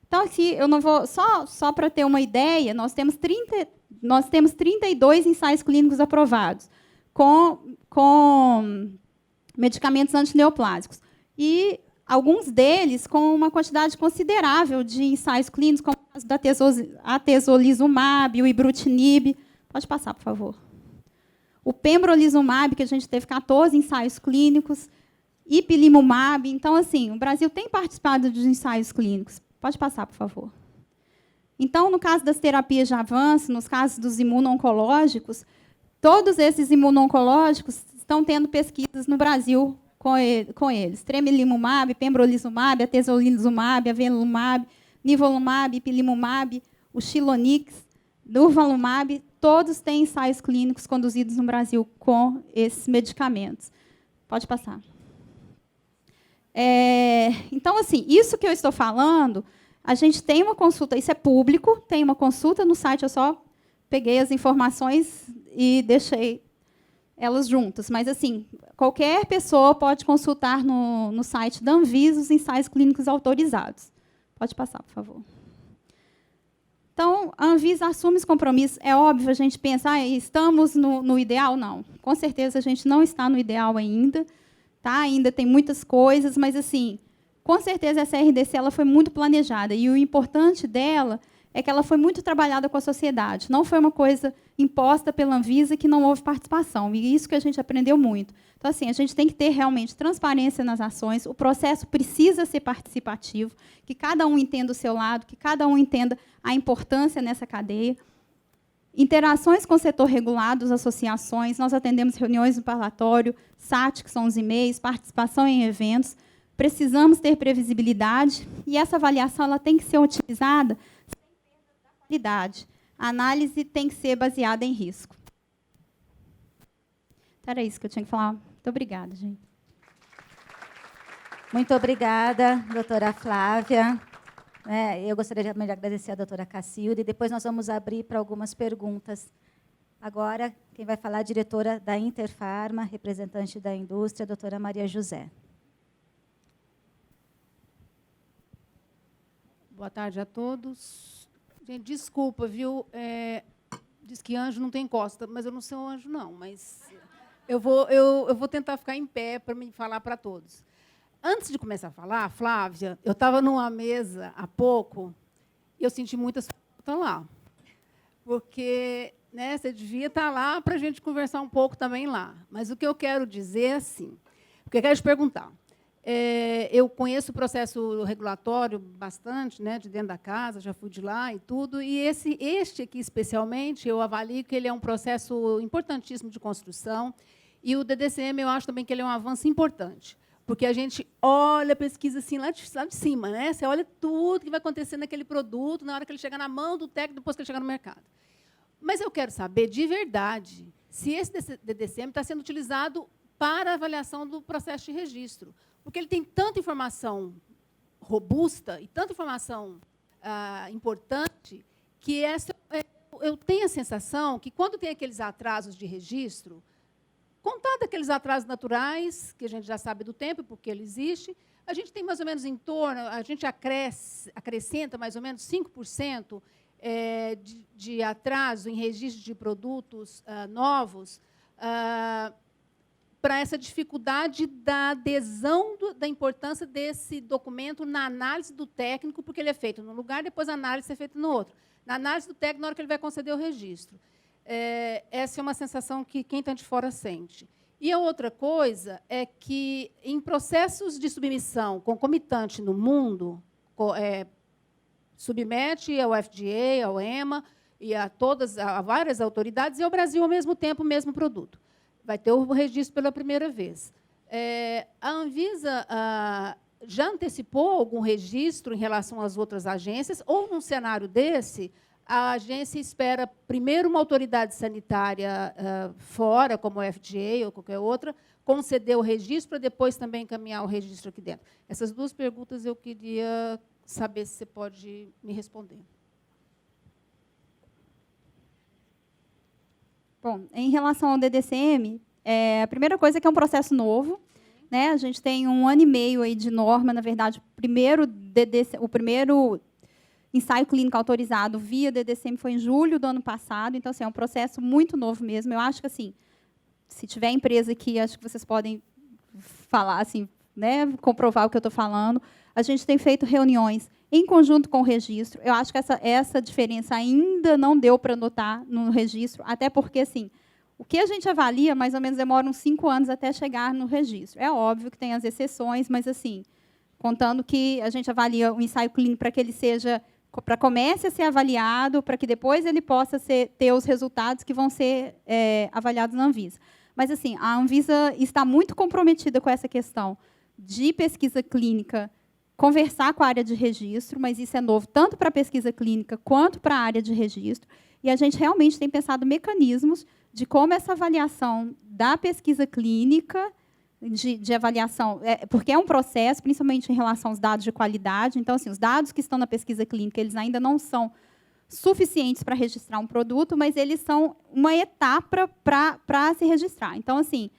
Então, aqui, eu não vou... Só para ter uma ideia, nós temos 32 ensaios clínicos aprovados com medicamentos antineoplásicos. E alguns deles com uma quantidade considerável de ensaios clínicos, como o caso da atezolizumab, o ibrutinib. Pode passar, por favor. O pembrolizumab, que a gente teve 14 ensaios clínicos, ipilimumab. Então, assim, o Brasil tem participado dos ensaios clínicos. Pode passar, por favor. Então, no caso das terapias de avanço, nos casos dos imuno-oncológicos, todos esses imuno-oncológicos estão tendo pesquisas no Brasil com eles. Tremelimumab, pembrolizumab, atezolizumab, avelumab, nivolumab, ipilimumab, o xilonix, durvalumab, todos têm ensaios clínicos conduzidos no Brasil com esses medicamentos. Pode passar. Então, assim, isso que eu estou falando, a gente tem uma consulta, isso é público, tem uma consulta no site, eu só peguei as informações e deixei elas juntas. Mas, assim, qualquer pessoa pode consultar no site da Anvisa os ensaios clínicos autorizados. Pode passar, por favor. Então, a Anvisa assume esse compromisso. É óbvio, a gente pensa, estamos no ideal? Não. Com certeza, a gente não está no ideal ainda. Tá? Ainda tem muitas coisas, mas, assim, com certeza, essa RDC ela foi muito planejada. E o importante dela é que ela foi muito trabalhada com a sociedade. Não foi uma coisa imposta pela Anvisa que não houve participação. E isso que a gente aprendeu muito. Então, assim, a gente tem que ter realmente transparência nas ações. O processo precisa ser participativo, que cada um entenda o seu lado, que cada um entenda a importância nessa cadeia. Interações com o setor regulado, as associações, nós atendemos reuniões no parlatório, SAT, que são os e-mails, participação em eventos. Precisamos ter previsibilidade e essa avaliação ela tem que ser utilizada sem perda da qualidade. A análise tem que ser baseada em risco. Então, era isso que eu tinha que falar. Muito obrigada, gente. Muito obrigada, doutora Flávia. Eu gostaria de agradecer a doutora Cacilda, e depois nós vamos abrir para algumas perguntas. Agora, quem vai falar é a diretora da Interfarma, representante da indústria, a doutora Maria José. Boa tarde a todos. Gente, desculpa, viu? Diz que anjo não tem costa, mas eu não sou anjo, não. Mas eu vou tentar ficar em pé para me falar para todos. Antes de começar a falar, Flávia, eu estava numa mesa há pouco e eu senti muitas faltas lá. Porque você devia estar lá para a gente conversar um pouco também lá. Mas o que eu quero dizer é assim, porque eu quero te perguntar. Eu conheço o processo regulatório bastante, né, de dentro da casa, já fui de lá e tudo, e este aqui, especialmente, eu avalio que ele é um processo importantíssimo de construção, e o DDCM, eu acho também que ele é um avanço importante, porque a gente olha a pesquisa assim, lá de cima, né? Você olha tudo que vai acontecer naquele produto, na hora que ele chegar na mão do técnico, depois que ele chegar no mercado. Mas eu quero saber, de verdade, se esse DDCM está sendo utilizado para a avaliação do processo de registro. Porque ele tem tanta informação robusta e tanta informação importante que eu tenho a sensação que, quando tem aqueles atrasos de registro, contado aqueles atrasos naturais, que a gente já sabe do tempo, porque ele existe, a gente tem mais ou menos em torno, a gente acrescenta mais ou menos 5% de atraso em registro de produtos novos, para essa dificuldade da adesão da importância desse documento na análise do técnico, porque ele é feito num lugar, depois a análise é feita no outro. Na análise do técnico, na hora que ele vai conceder o registro. Essa é uma sensação que quem está de fora sente. E a outra coisa é que, em processos de submissão concomitante no mundo, submete ao FDA, ao EMA, e a várias autoridades, e ao Brasil, ao mesmo tempo, o mesmo produto. Vai ter o registro pela primeira vez. A Anvisa já antecipou algum registro em relação às outras agências, ou, num cenário desse, a agência espera primeiro uma autoridade sanitária fora, como o FDA ou qualquer outra, conceder o registro, para depois também encaminhar o registro aqui dentro? Essas duas perguntas eu queria saber se você pode me responder. Bom, em relação ao DDCM, a primeira coisa é que é um processo novo, né? A gente tem 1 ano e meio aí de norma, na verdade, o primeiro ensaio clínico autorizado via DDCM foi em julho do ano passado, então assim, é um processo muito novo mesmo. Eu acho que, assim, se tiver empresa aqui, acho que vocês podem falar, assim, né, comprovar o que eu estou falando. A gente tem feito reuniões em conjunto com o registro. Eu acho que essa diferença ainda não deu para notar no registro, até porque, assim, o que a gente avalia, mais ou menos, demora uns 5 anos até chegar no registro. É óbvio que tem as exceções, mas, assim, contando que a gente avalia o ensaio clínico para que ele seja, para comece a ser avaliado, para que depois ele possa ter os resultados que vão ser avaliados na Anvisa. Mas, assim, a Anvisa está muito comprometida com essa questão de pesquisa clínica, conversar com a área de registro, mas isso é novo tanto para a pesquisa clínica quanto para a área de registro, e a gente realmente tem pensado mecanismos de como essa avaliação da pesquisa clínica, de avaliação, porque é um processo, principalmente em relação aos dados de qualidade. Então, assim, os dados que estão na pesquisa clínica, eles ainda não são suficientes para registrar um produto, mas eles são uma etapa para se registrar. Então, assim,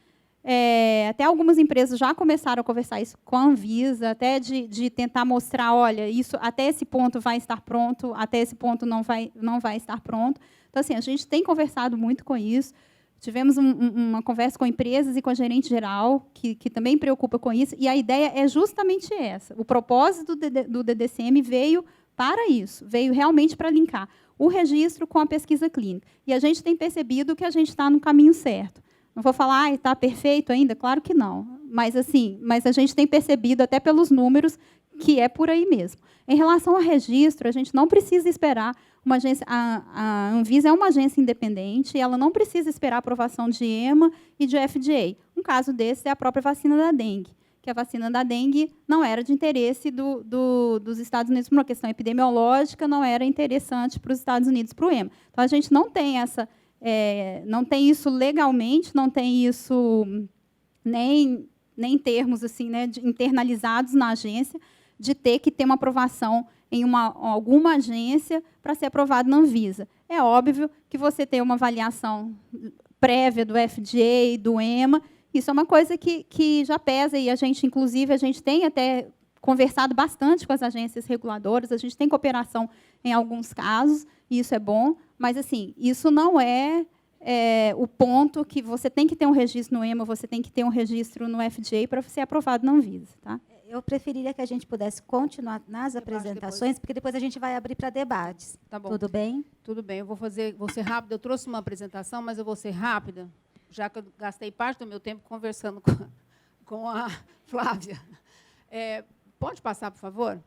até algumas empresas já começaram a conversar isso com a Anvisa, até de tentar mostrar, olha, isso até esse ponto vai estar pronto, até esse ponto não vai estar pronto. Então, assim, a gente tem conversado muito com isso. Tivemos uma conversa com empresas e com a gerente geral, que também preocupa com isso, e a ideia é justamente essa. O propósito do DDCM veio para isso, veio realmente para linkar o registro com a pesquisa clínica. E a gente tem percebido que a gente está no caminho certo. Não vou falar, está perfeito ainda? Claro que não. Mas, assim, a gente tem percebido, até pelos números, que é por aí mesmo. Em relação ao registro, a gente não precisa esperar uma agência. A Anvisa é uma agência independente, ela não precisa esperar a aprovação de EMA e de FDA. Um caso desse é a própria vacina da dengue, que a vacina da dengue não era de interesse dos Estados Unidos por uma questão epidemiológica, não era interessante para os Estados Unidos para o EMA. Então, a gente não tem não tem isso legalmente, não tem isso nem em termos assim, né, internalizados na agência, de ter que ter uma aprovação em alguma agência para ser aprovado na Anvisa. É óbvio que você tem uma avaliação prévia do FDA, do EMA, isso é uma coisa que já pesa, e inclusive, a gente tem até conversado bastante com as agências reguladoras, a gente tem cooperação em alguns casos, e isso é bom, mas, assim, isso não é o ponto que você tem que ter um registro no EMA, você tem que ter um registro no FDA para ser aprovado na Anvisa. Tá? Eu preferiria que a gente pudesse continuar nas apresentações, porque depois a gente vai abrir para debates. Tá bom. Tudo bem? Tudo bem, eu vou ser rápida. Eu trouxe uma apresentação, mas eu vou ser rápida, já que eu gastei parte do meu tempo conversando com a Flávia. Pode passar, por favor?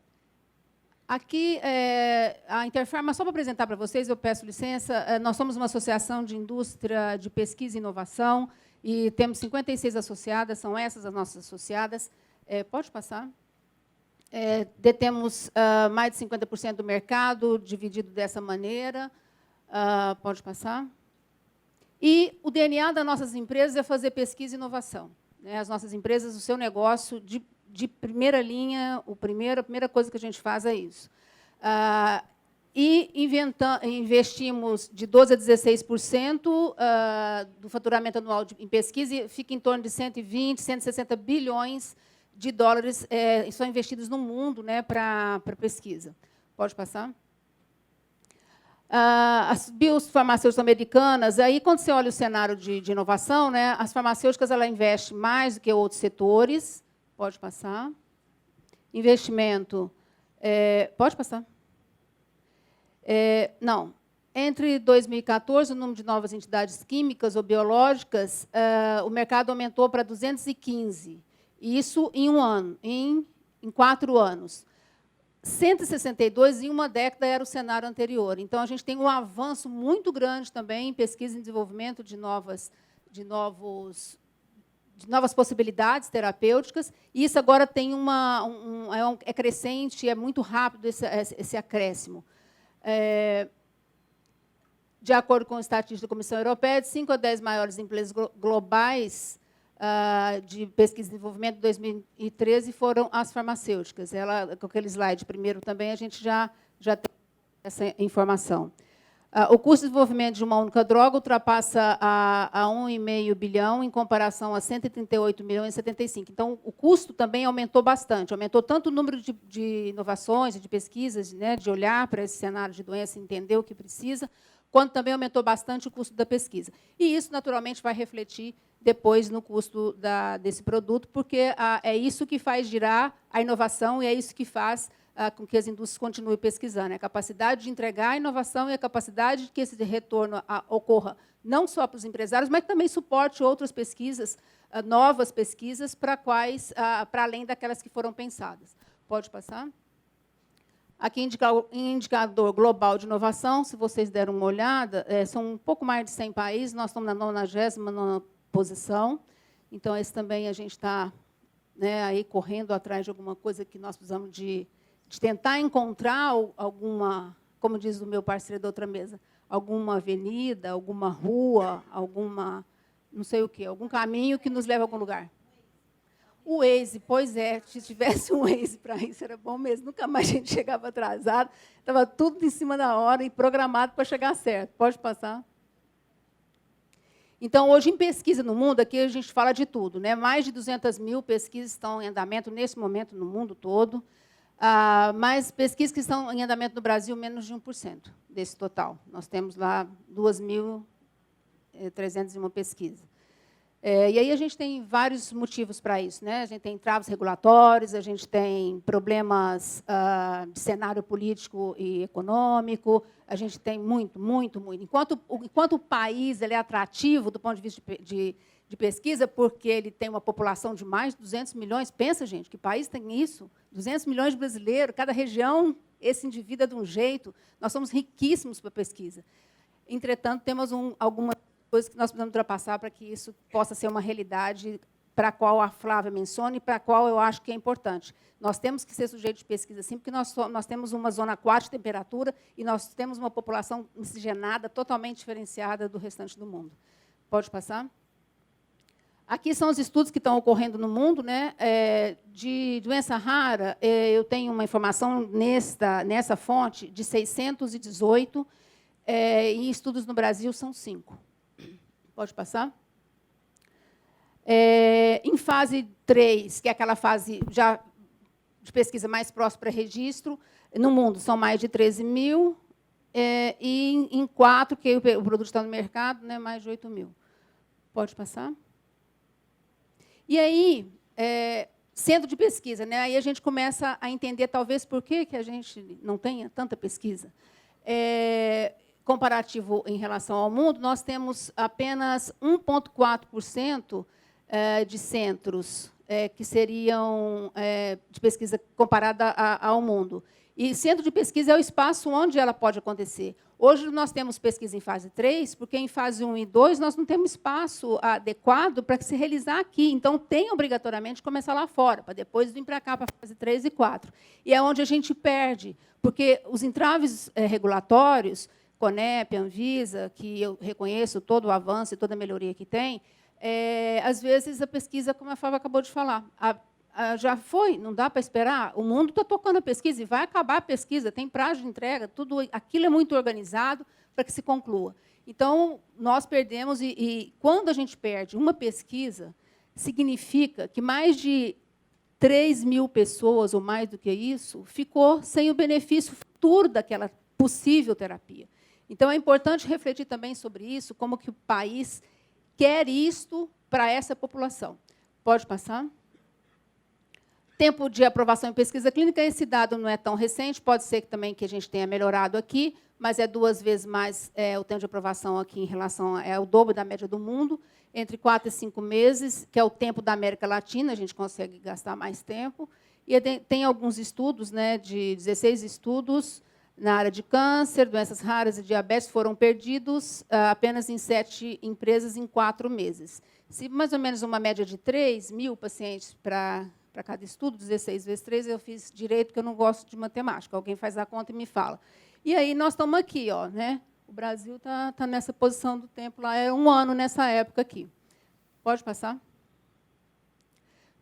Aqui, a Interpharma, só para apresentar para vocês, eu peço licença, nós somos uma associação de indústria de pesquisa e inovação, e temos 56 associadas, são essas as nossas associadas. Pode passar? Detemos mais de 50% do mercado, dividido dessa maneira. Pode passar? E o DNA das nossas empresas é fazer pesquisa e inovação. Né? As nossas empresas, o seu negócio de primeira linha, a primeira coisa que a gente faz é isso. E investimos de 12% a 16% do faturamento anual em pesquisa, e fica em torno de 120, 160 bilhões de dólares são investidos no mundo, né, para pesquisa. Pode passar? As biofarmacêuticas americanas, aí, quando você olha o cenário de inovação, né, as farmacêuticas ela investem mais do que outros setores. Pode passar. Investimento. Pode passar. Não. Entre 2014, o número de novas entidades químicas ou biológicas, o mercado aumentou para 215. Isso em um ano, em 4 anos. 162 em uma década era o cenário anterior. Então, a gente tem um avanço muito grande também em pesquisa e desenvolvimento de novas possibilidades terapêuticas. E isso agora tem é crescente, é muito rápido esse acréscimo. De acordo com o estatística da Comissão Europeia, de 5 a 10 maiores empresas globais de pesquisa e desenvolvimento de 2013 foram as farmacêuticas. Com aquele slide primeiro também, a gente já tem essa informação. O custo de desenvolvimento de uma única droga ultrapassa a 1,5 bilhão, em comparação a 138 milhões em 75. Então, o custo também aumentou bastante. Aumentou tanto o número de inovações e de pesquisas, né, de olhar para esse cenário de doença e entender o que precisa, quanto também aumentou bastante o custo da pesquisa. E isso, naturalmente, vai refletir depois no custo desse produto, porque é isso que faz girar a inovação e é isso que faz com que as indústrias continuem pesquisando. A capacidade de entregar a inovação e a capacidade de que esse retorno ocorra não só para os empresários, mas também suporte outras pesquisas, novas pesquisas, para além daquelas que foram pensadas. Pode passar? Aqui, indicador global de inovação, se vocês deram uma olhada, são um pouco mais de 100 países, nós estamos na 99ª posição, então esse também a gente está, né, aí correndo atrás de alguma coisa que nós precisamos de tentar encontrar alguma, como diz o meu parceiro da outra mesa, alguma avenida, alguma rua, não sei o quê, algum caminho que nos leve a algum lugar. O Waze, pois é, se tivesse um Waze para isso, era bom mesmo. Nunca mais a gente chegava atrasado, estava tudo em cima da hora e programado para chegar certo. Pode passar? Então, hoje, em pesquisa no mundo, aqui a gente fala de tudo, né? Mais de 200 mil pesquisas estão em andamento nesse momento no mundo todo, mas pesquisas que estão em andamento no Brasil, menos de 1% desse total. Nós temos lá 2.301 pesquisas. E aí a gente tem vários motivos para isso, né? A gente tem travos regulatórios, a gente tem problemas de cenário político e econômico, a gente tem muito. Enquanto o país ele é atrativo do ponto de vista de pesquisa, porque ele tem uma população de mais de 200 milhões, pensa, gente, que país tem isso? 200 milhões de brasileiros, cada região, esse indivíduo é de um jeito, nós somos riquíssimos para pesquisa. Entretanto, temos algumas coisas que nós precisamos ultrapassar para que isso possa ser uma realidade para a qual a Flávia menciona e para a qual eu acho que é importante. Nós temos que ser sujeitos de pesquisa, sim, porque nós temos uma zona 4 de temperatura e nós temos uma população miscigenada, totalmente diferenciada do restante do mundo. Pode passar? Aqui são os estudos que estão ocorrendo no mundo, né? De doença rara, eu tenho uma informação nessa fonte de 618, e estudos no Brasil são 5. Pode passar? Em fase 3, que é aquela fase já de pesquisa mais próxima para registro, no mundo são mais de 13 mil, e em 4, que o produto está no mercado, né, mais de 8 mil. Pode passar? E aí, centro de pesquisa, né, aí a gente começa a entender, talvez, por que a gente não tenha tanta pesquisa. Comparativo em relação ao mundo, nós temos apenas 1,4% de centros que seriam de pesquisa comparada ao mundo. E centro de pesquisa é o espaço onde ela pode acontecer. Hoje, nós temos pesquisa em fase 3, porque em fase 1 e 2 nós não temos espaço adequado para se realizar aqui. Então, tem obrigatoriamente que começar lá fora, para depois vir para cá, para a fase 3 e 4. E é onde a gente perde, porque os entraves regulatórios, CONEP, Anvisa, que eu reconheço todo o avanço e toda a melhoria que tem, às vezes a pesquisa, como a Fábio acabou de falar, já foi, não dá para esperar. O mundo está tocando a pesquisa e vai acabar a pesquisa, tem prazo de entrega, tudo aquilo é muito organizado para que se conclua. Então, nós perdemos, e quando a gente perde uma pesquisa, significa que mais de 3.000 pessoas, ou mais do que isso, ficou sem o benefício futuro daquela possível terapia. Então, é importante refletir também sobre isso, como que o país quer isto para essa população. Pode passar? Tempo de aprovação em pesquisa clínica, esse dado não é tão recente, pode ser que também que a gente tenha melhorado aqui, mas é 2 vezes mais o tempo de aprovação aqui em relação ao dobro da média do mundo, entre 4 e 5 meses, que é o tempo da América Latina, a gente consegue gastar mais tempo. E tem alguns estudos, né, de 16 estudos na área de câncer, doenças raras e diabetes foram perdidos apenas em 7 empresas em 4 meses. Se mais ou menos uma média de 3.000 pacientes para cada estudo, 16 vezes 3, eu fiz direito, porque eu não gosto de matemática. Alguém faz a conta e me fala. E aí nós estamos aqui, né? O Brasil está nessa posição do tempo, lá é 1 ano nessa época aqui. Pode passar?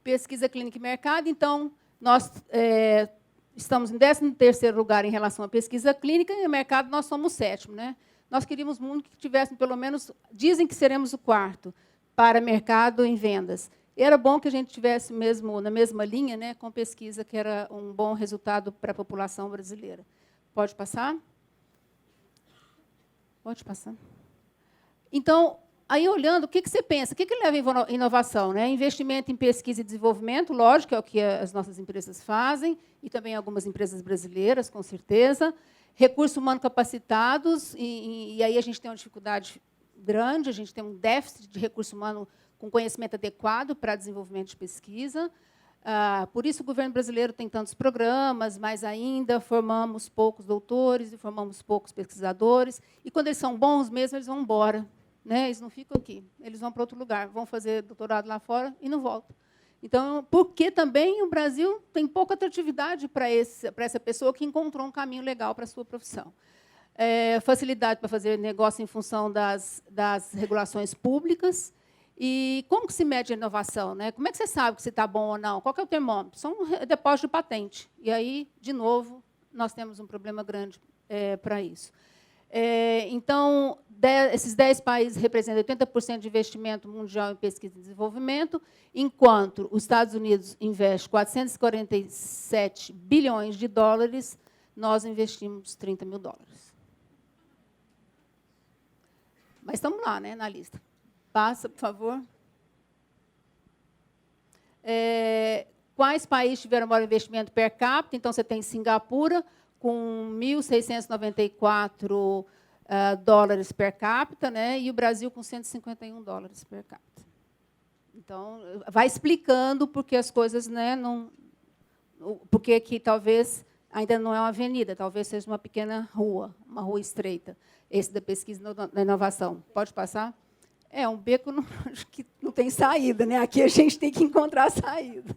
Pesquisa clínica e mercado. Então, nós estamos em 13º lugar em relação à pesquisa clínica, e no mercado nós somos o 7º. Né? Nós queríamos muito que tivéssemos, pelo menos, dizem que seremos o 4º para mercado em vendas. Era bom que a gente tivesse mesmo na mesma linha, né, com pesquisa, que era um bom resultado para a população brasileira. Pode passar? Pode passar. Então, aí olhando, o que você pensa? O que leva a inovação? Né? Investimento em pesquisa e desenvolvimento, lógico, é o que as nossas empresas fazem, e também algumas empresas brasileiras, com certeza. Recursos humanos capacitados, e aí a gente tem uma dificuldade grande, a gente tem um déficit de recurso humano com conhecimento adequado para desenvolvimento de pesquisa. Por isso, o governo brasileiro tem tantos programas, mas ainda formamos poucos doutores e formamos poucos pesquisadores. E, quando eles são bons mesmo, eles vão embora. Né? Eles não ficam aqui, eles vão para outro lugar, vão fazer doutorado lá fora e não voltam. Então, porque também o Brasil tem pouca atratividade para essa pessoa que encontrou um caminho legal para a sua profissão. Facilidade para fazer negócio em função das regulações públicas. E como que se mede a inovação? Né? Como é que você sabe que você está bom ou não? Qual que é o termômetro? São depósitos de patente. E aí, de novo, nós temos um problema grande para isso. Então, esses 10 países representam 80% de investimento mundial em pesquisa e desenvolvimento, enquanto os Estados Unidos investe 447 bilhões de dólares, nós investimos 30 mil dólares. Mas estamos lá, né, na lista. Passa, por favor. Quais países tiveram maior investimento per capita? Então, você tem Singapura, com 1.694 dólares per capita, né? E o Brasil com 151 dólares per capita. Então, vai explicando porque as coisas, né, não, porque aqui talvez ainda não é uma avenida, talvez seja uma pequena rua, uma rua estreita. Esse da pesquisa da inovação. Pode passar? Um beco que não tem saída, né? Aqui a gente tem que encontrar a saída.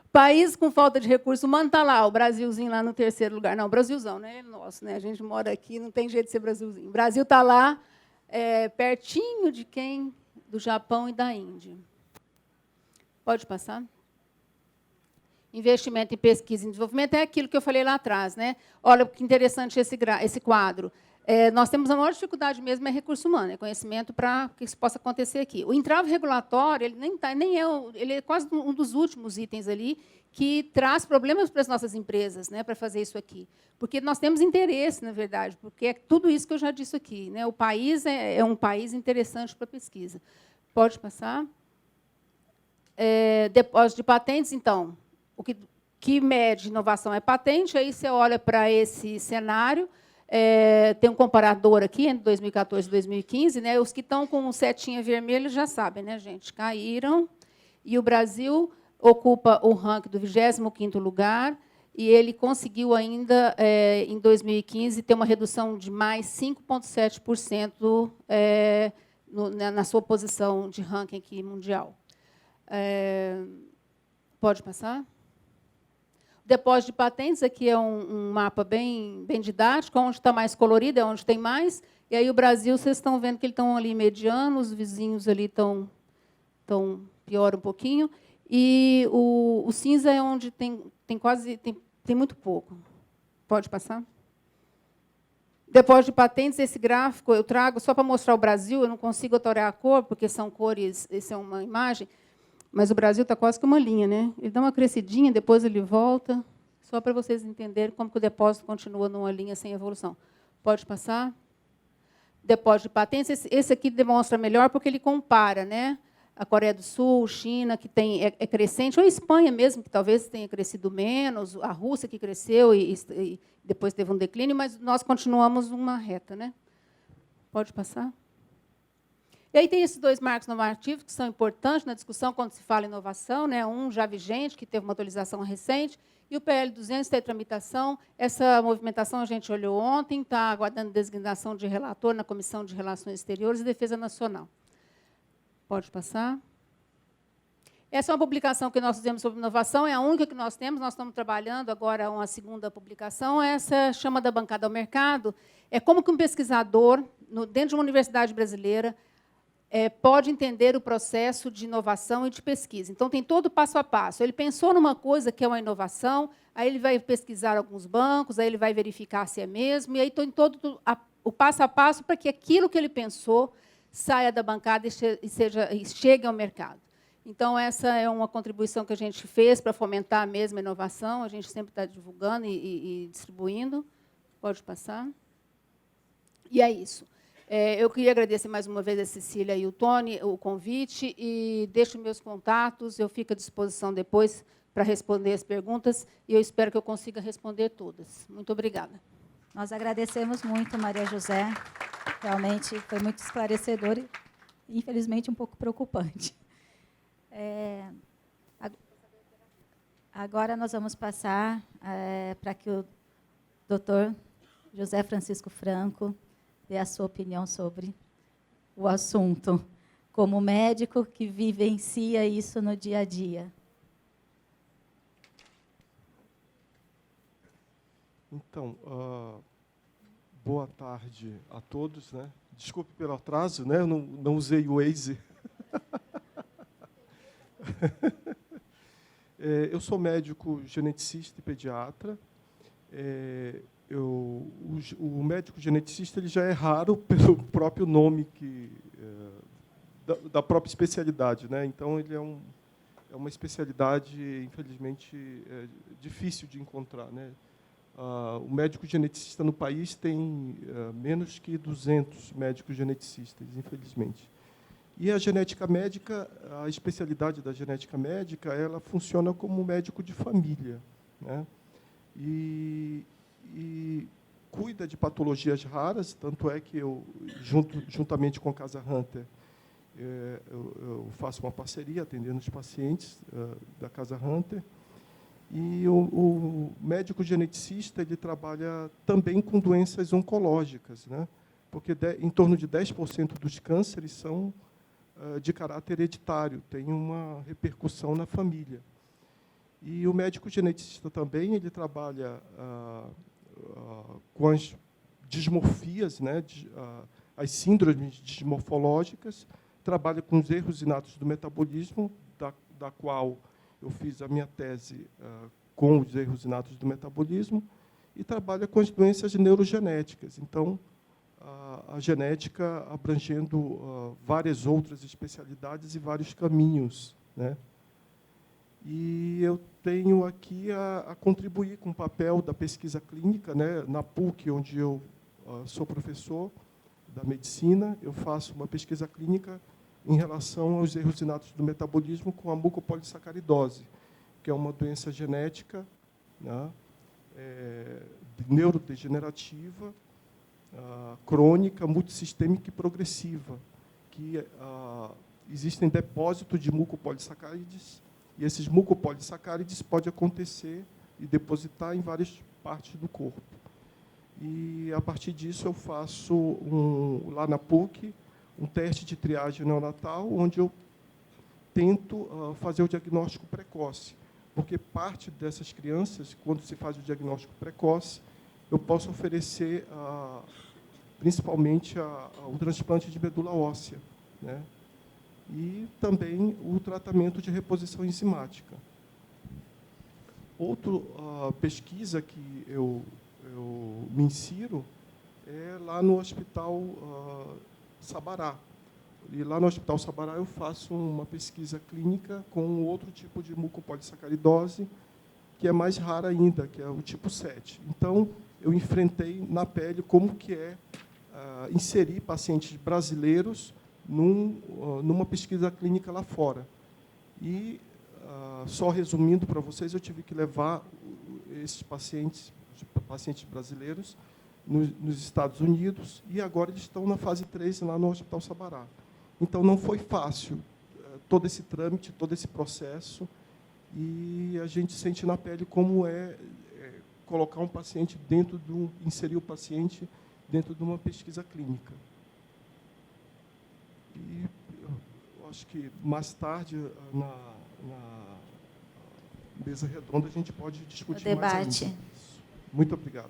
País com falta de recurso humano está lá, o Brasilzinho lá no 3º lugar. Não, Brasilzão, né? É nosso, né? A gente mora aqui, não tem jeito de ser Brasilzinho. O Brasil está lá, pertinho de quem? Do Japão e da Índia. Pode passar? Investimento em pesquisa e desenvolvimento é aquilo que eu falei lá atrás, né? Olha que interessante esse quadro. Nós temos a maior dificuldade mesmo é recurso humano, é conhecimento para que isso possa acontecer aqui. O entrave regulatório, ele é quase um dos últimos itens ali que traz problemas para as nossas empresas, né, para fazer isso aqui. Porque nós temos interesse, na verdade, porque é tudo isso que eu já disse aqui. Né? O país é um país interessante para a pesquisa. Pode passar? Depósito de patentes, então, o que mede inovação é patente, aí você olha para esse cenário. Tem um comparador aqui entre 2014 e 2015, né? Os que estão com setinha vermelha já sabem, né, gente? Caíram. E o Brasil ocupa o ranking do 25º lugar, e ele conseguiu ainda, em 2015, ter uma redução de mais 5,7% na sua posição de ranking aqui mundial. Pode passar? O depósito de patentes, aqui é um mapa bem didático, onde está mais colorido, é onde tem mais. E aí o Brasil, vocês estão vendo que eles estão ali mediano, os vizinhos ali estão pior um pouquinho. E o cinza é onde tem muito pouco. Pode passar? Depois de patentes, esse gráfico eu trago só para mostrar o Brasil. Eu não consigo alterar a cor, porque são cores, essa é uma imagem, mas o Brasil está quase que uma linha, né? Ele dá uma crescidinha, depois ele volta, só para vocês entenderem como que o depósito continua numa linha sem evolução. Pode passar? Depósito de patentes, esse aqui demonstra melhor, porque ele compara, né? A Coreia do Sul, China, que é crescente, ou a Espanha mesmo, que talvez tenha crescido menos, a Rússia, que cresceu e depois teve um declínio, mas nós continuamos uma reta. Né? Pode passar? E aí tem esses 2 marcos normativos que são importantes na discussão quando se fala em inovação, né? Um já vigente, que teve uma atualização recente, e o PL 200 está em tramitação. Essa movimentação a gente olhou ontem, está aguardando designação de relator na Comissão de Relações Exteriores e Defesa Nacional. Pode passar. Essa é uma publicação que nós fizemos sobre inovação, é a única que nós temos. Nós estamos trabalhando agora uma segunda publicação. Essa chama da bancada ao mercado. É como que um pesquisador, dentro de uma universidade brasileira, pode entender o processo de inovação e de pesquisa. Então, tem todo o passo a passo. Ele pensou numa coisa que é uma inovação, aí ele vai pesquisar alguns bancos, aí ele vai verificar se é mesmo, e aí tem todo o passo a passo para que aquilo que ele pensou saia da bancada e chegue ao mercado. Então, essa é uma contribuição que a gente fez para fomentar a mesma inovação. A gente sempre está divulgando e distribuindo. Pode passar. E é isso. Eu queria agradecer mais uma vez a Cecília e o Tony o convite, e deixo meus contatos. Eu fico à disposição depois para responder as perguntas, e eu espero que eu consiga responder todas. Muito obrigada. Nós agradecemos muito, Maria José. Realmente foi muito esclarecedor e, infelizmente, um pouco preocupante. Agora nós vamos passar para que o doutor José Francisco Franco dê a sua opinião sobre o assunto, como médico que vivencia isso no dia a dia. Então, boa tarde a todos, né? Desculpe pelo atraso, né? Eu não usei o Waze. Eu sou médico geneticista e pediatra. O médico geneticista ele já é raro pelo próprio nome da própria especialidade, né? Então ele é uma especialidade, infelizmente, difícil de encontrar, né? O médico geneticista no país tem menos que 200 médicos geneticistas, infelizmente. E a genética médica, a especialidade da genética médica, ela funciona como médico de família, né? E cuida de patologias raras, tanto é que eu, juntamente com a Casa Hunter, eu faço uma parceria atendendo os pacientes da Casa Hunter. E o médico geneticista ele trabalha também com doenças oncológicas, né? Porque em torno de 10% dos cânceres são de caráter hereditário, tem uma repercussão na família. E o médico geneticista também ele trabalha com as dismorfias, né? As síndromes dismorfológicas, trabalha com os erros inatos do metabolismo, da qual eu fiz a minha tese com os erros inatos do metabolismo, e trabalha com as doenças neurogenéticas. Então, a genética abrangendo várias outras especialidades e vários caminhos, né? E eu tenho aqui a contribuir com o papel da pesquisa clínica, né? Na PUC, onde eu sou professor da medicina, eu faço uma pesquisa clínica em relação aos erros inatos do metabolismo com a mucopolissacaridose, que é uma doença genética, né, neurodegenerativa, crônica, multissistêmica e progressiva, que existem depósitos de mucopolissacarídeos, e esses mucopolissacarídeos podem acontecer e depositar em várias partes do corpo. E, a partir disso, eu faço, lá na PUC, um teste de triagem neonatal, onde eu tento fazer o diagnóstico precoce, porque parte dessas crianças, quando se faz o diagnóstico precoce, eu posso oferecer, principalmente, um transplante de medula óssea, né? E também o tratamento de reposição enzimática. Outra pesquisa que eu me insiro é lá no Hospital Sabará. E lá no Hospital Sabará eu faço uma pesquisa clínica com outro tipo de mucopolissacaridose, que é mais rara ainda, que é o tipo 7. Então, eu enfrentei na pele como que é inserir pacientes brasileiros numa pesquisa clínica lá fora. E, só resumindo para vocês, eu tive que levar esses pacientes brasileiros nos Estados Unidos, e agora eles estão na fase 3 lá no Hospital Sabará. Então, não foi fácil todo esse trâmite, todo esse processo, e a gente sente na pele como colocar um paciente inserir o paciente dentro de uma pesquisa clínica. E eu acho que mais tarde, na mesa redonda, a gente pode discutir mais ainda. Debate. Muito obrigado.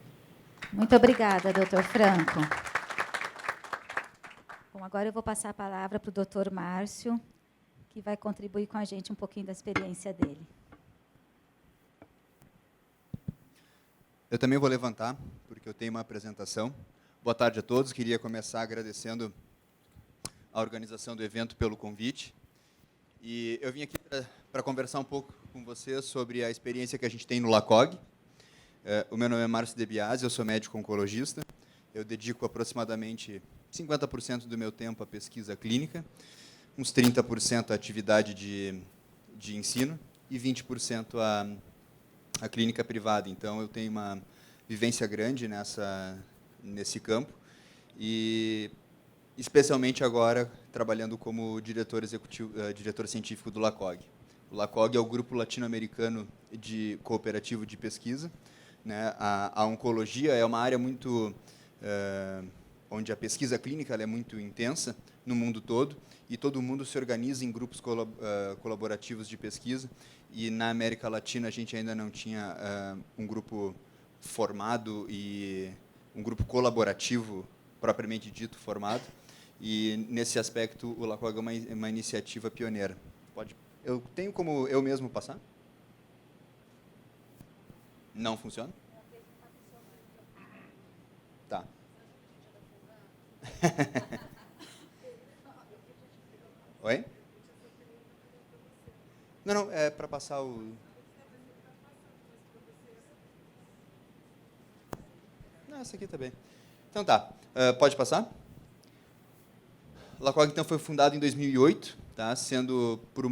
Muito obrigada, doutor Franco. Bom, agora eu vou passar a palavra para o doutor Márcio, que vai contribuir com a gente um pouquinho da experiência dele. Eu também vou levantar, porque eu tenho uma apresentação. Boa tarde a todos. Queria começar agradecendo a organização do evento pelo convite. E eu vim aqui para conversar um pouco com vocês sobre a experiência que a gente tem no LACOG. O meu nome é Márcio De Biasi, eu sou médico oncologista. Eu dedico aproximadamente 50% do meu tempo à pesquisa clínica, uns 30% à atividade de ensino e 20% à clínica privada. Então, eu tenho uma vivência grande nesse campo e, especialmente agora, trabalhando como diretor científico do LACOG. O LACOG é o Grupo Latino-Americano Cooperativo de Pesquisa. Né? A oncologia é uma área muito onde a pesquisa clínica ela é muito intensa no mundo todo, e todo mundo se organiza em grupos colaborativos de pesquisa, e na América Latina a gente ainda não tinha um grupo formado e um grupo colaborativo propriamente dito formado, e nesse aspecto o LACOG é uma iniciativa pioneira. Eu tenho como eu mesmo passar? Não funciona? Tá. Oi? Não, é para passar o... Não, essa aqui está bem. Então tá, pode passar? O LACOG, então, foi fundado em 2008, tá? Sendo por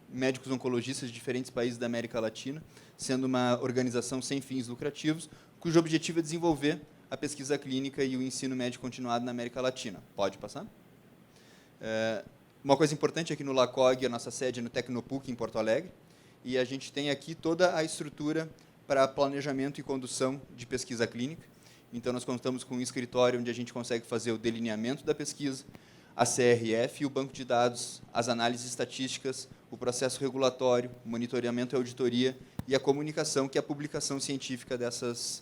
médicos oncologistas de diferentes países da América Latina, sendo uma organização sem fins lucrativos, cujo objetivo é desenvolver a pesquisa clínica e o ensino médio continuado na América Latina. Pode passar? Uma coisa importante aqui no LACOG, a nossa sede é no Tecnopuc, em Porto Alegre, e a gente tem aqui toda a estrutura para planejamento e condução de pesquisa clínica. Então, nós contamos com um escritório onde a gente consegue fazer o delineamento da pesquisa, a CRF, o banco de dados, as análises estatísticas, o processo regulatório, o monitoramento e auditoria e a comunicação, que é a publicação científica dessas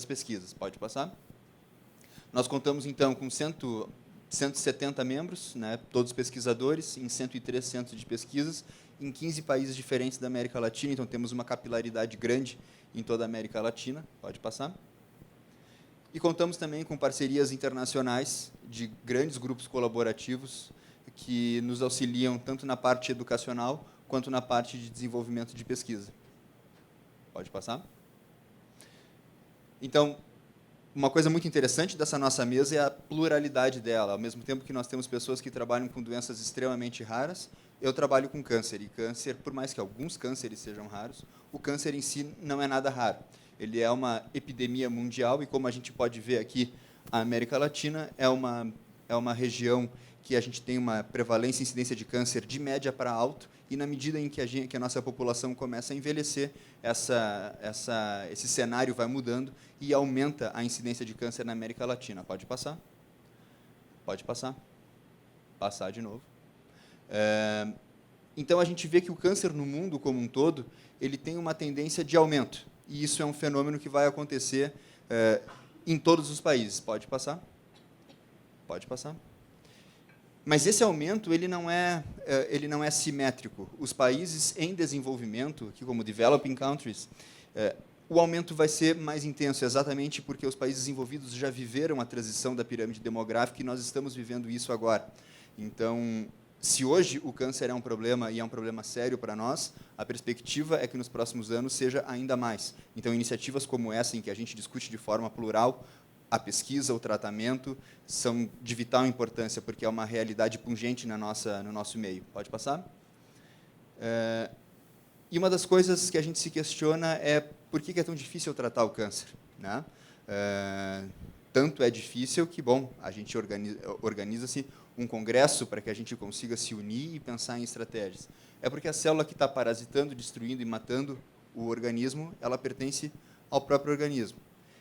pesquisas. Pode passar? Nós contamos, então, com 170 membros, né, todos pesquisadores, em 103 centros de pesquisas, em 15 países diferentes da América Latina, então temos uma capilaridade grande em toda a América Latina. Pode passar? E contamos também com parcerias internacionais de grandes grupos colaborativos que nos auxiliam tanto na parte educacional quanto na parte de desenvolvimento de pesquisa. Pode passar? Então, uma coisa muito interessante dessa nossa mesa é a pluralidade dela. Ao mesmo tempo que nós temos pessoas que trabalham com doenças extremamente raras, eu trabalho com câncer. E câncer, por mais que alguns cânceres sejam raros, o câncer em si não é nada raro. Ele é uma epidemia mundial e, como a gente pode ver aqui, a América Latina é uma região que a gente tem uma prevalência e incidência de câncer de média para alto, e na medida em que a nossa população começa a envelhecer, esse cenário vai mudando e aumenta a incidência de câncer na América Latina. Pode passar? Pode passar. Passar de novo. Então, a gente vê que o câncer no mundo como um todo, ele tem uma tendência de aumento. E isso é um fenômeno que vai acontecer em todos os países. Pode passar? Pode passar. Mas esse aumento ele não é simétrico. Os países em desenvolvimento, aqui como developing countries, o aumento vai ser mais intenso, exatamente porque os países desenvolvidos já viveram a transição da pirâmide demográfica e nós estamos vivendo isso agora. Então, se hoje o câncer é um problema e é um problema sério para nós, a perspectiva é que nos próximos anos seja ainda mais. Então, iniciativas como essa, em que a gente discute de forma plural a pesquisa, o tratamento, são de vital importância, porque é uma realidade pungente no nosso meio. Pode passar? E uma das coisas que a gente se questiona é por que é tão difícil tratar o câncer, né? Tanto é difícil que, bom, a gente organiza-se um congresso para que a gente consiga se unir e pensar em estratégias. É porque a célula que está parasitando, destruindo e matando o organismo, ela pertence ao próprio organismo.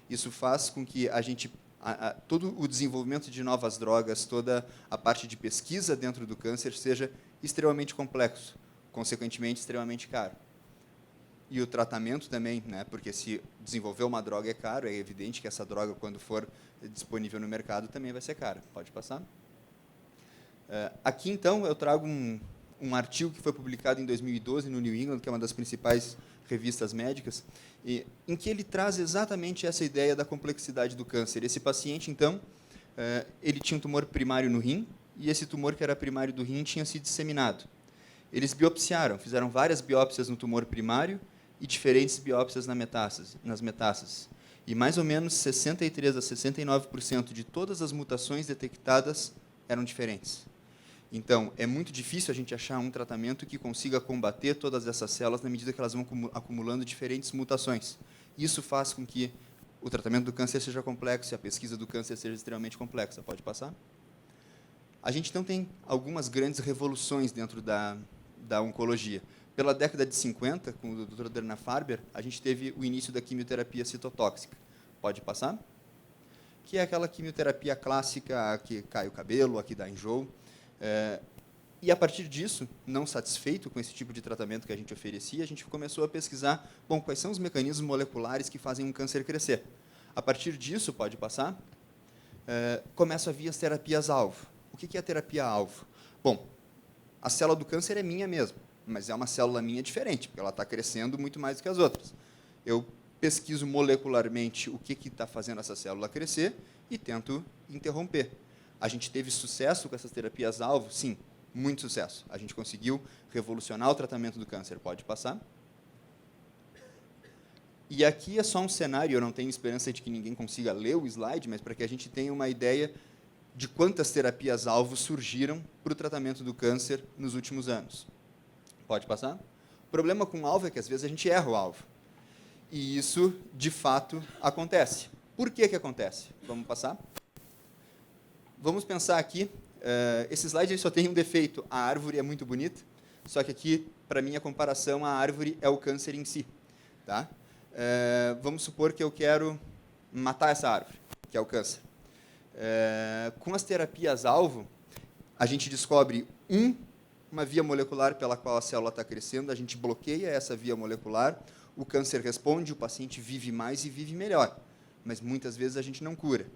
Isso faz com que a gente, todo o desenvolvimento de novas drogas, toda a parte de pesquisa dentro do câncer seja extremamente complexo, consequentemente extremamente caro. E o tratamento também, né, porque se desenvolver uma droga é caro, é evidente que essa droga, quando for disponível no mercado, também vai ser cara. Pode passar? Aqui, então, eu trago um artigo que foi publicado em 2012 no New England, que é uma das principais revistas médicas, em que ele traz exatamente essa ideia da complexidade do câncer. Esse paciente, então, ele tinha um tumor primário no rim, e esse tumor que era primário do rim tinha se disseminado. Eles biopsiaram, fizeram várias biópsias no tumor primário e diferentes biópsias nas metástases. E mais ou menos 63% a 69% de todas as mutações detectadas eram diferentes. Então, é muito difícil a gente achar um tratamento que consiga combater todas essas células na medida que elas vão acumulando diferentes mutações. Isso faz com que o tratamento do câncer seja complexo e a pesquisa do câncer seja extremamente complexa. Pode passar? A gente então tem algumas grandes revoluções dentro da oncologia. Pela década de 50, com o Dr. Dana-Farber, a gente teve o início da quimioterapia citotóxica. Pode passar? Que é aquela quimioterapia clássica, que cai o cabelo, a que dá enjoo. E, a partir disso, não satisfeito com esse tipo de tratamento que a gente oferecia, a gente começou a pesquisar, bom, quais são os mecanismos moleculares que fazem um câncer crescer. A partir disso, pode passar, começam a vir as terapias-alvo. O que é a terapia-alvo? Bom, a célula do câncer é minha mesmo, mas é uma célula minha diferente, porque ela está crescendo muito mais do que as outras. Eu pesquiso molecularmente o que está fazendo essa célula crescer e tento interromper. A gente teve sucesso com essas terapias-alvo? Sim, muito sucesso. A gente conseguiu revolucionar o tratamento do câncer. Pode passar? E aqui é só um cenário, eu não tenho esperança de que ninguém consiga ler o slide, mas para que a gente tenha uma ideia de quantas terapias-alvo surgiram para o tratamento do câncer nos últimos anos. Pode passar? O problema com o alvo é que, às vezes, a gente erra o alvo. E isso, de fato, acontece. Por que acontece? Vamos passar? Vamos pensar aqui, esse slide ele só tem um defeito, a árvore é muito bonita, só que aqui, para minha comparação, a árvore é o câncer em si. Tá? Vamos supor que eu quero matar essa árvore, que é o câncer. Com as terapias-alvo, a gente descobre uma via molecular pela qual a célula está crescendo, a gente bloqueia essa via molecular, o câncer responde, o paciente vive mais e vive melhor, mas muitas vezes a gente não cura.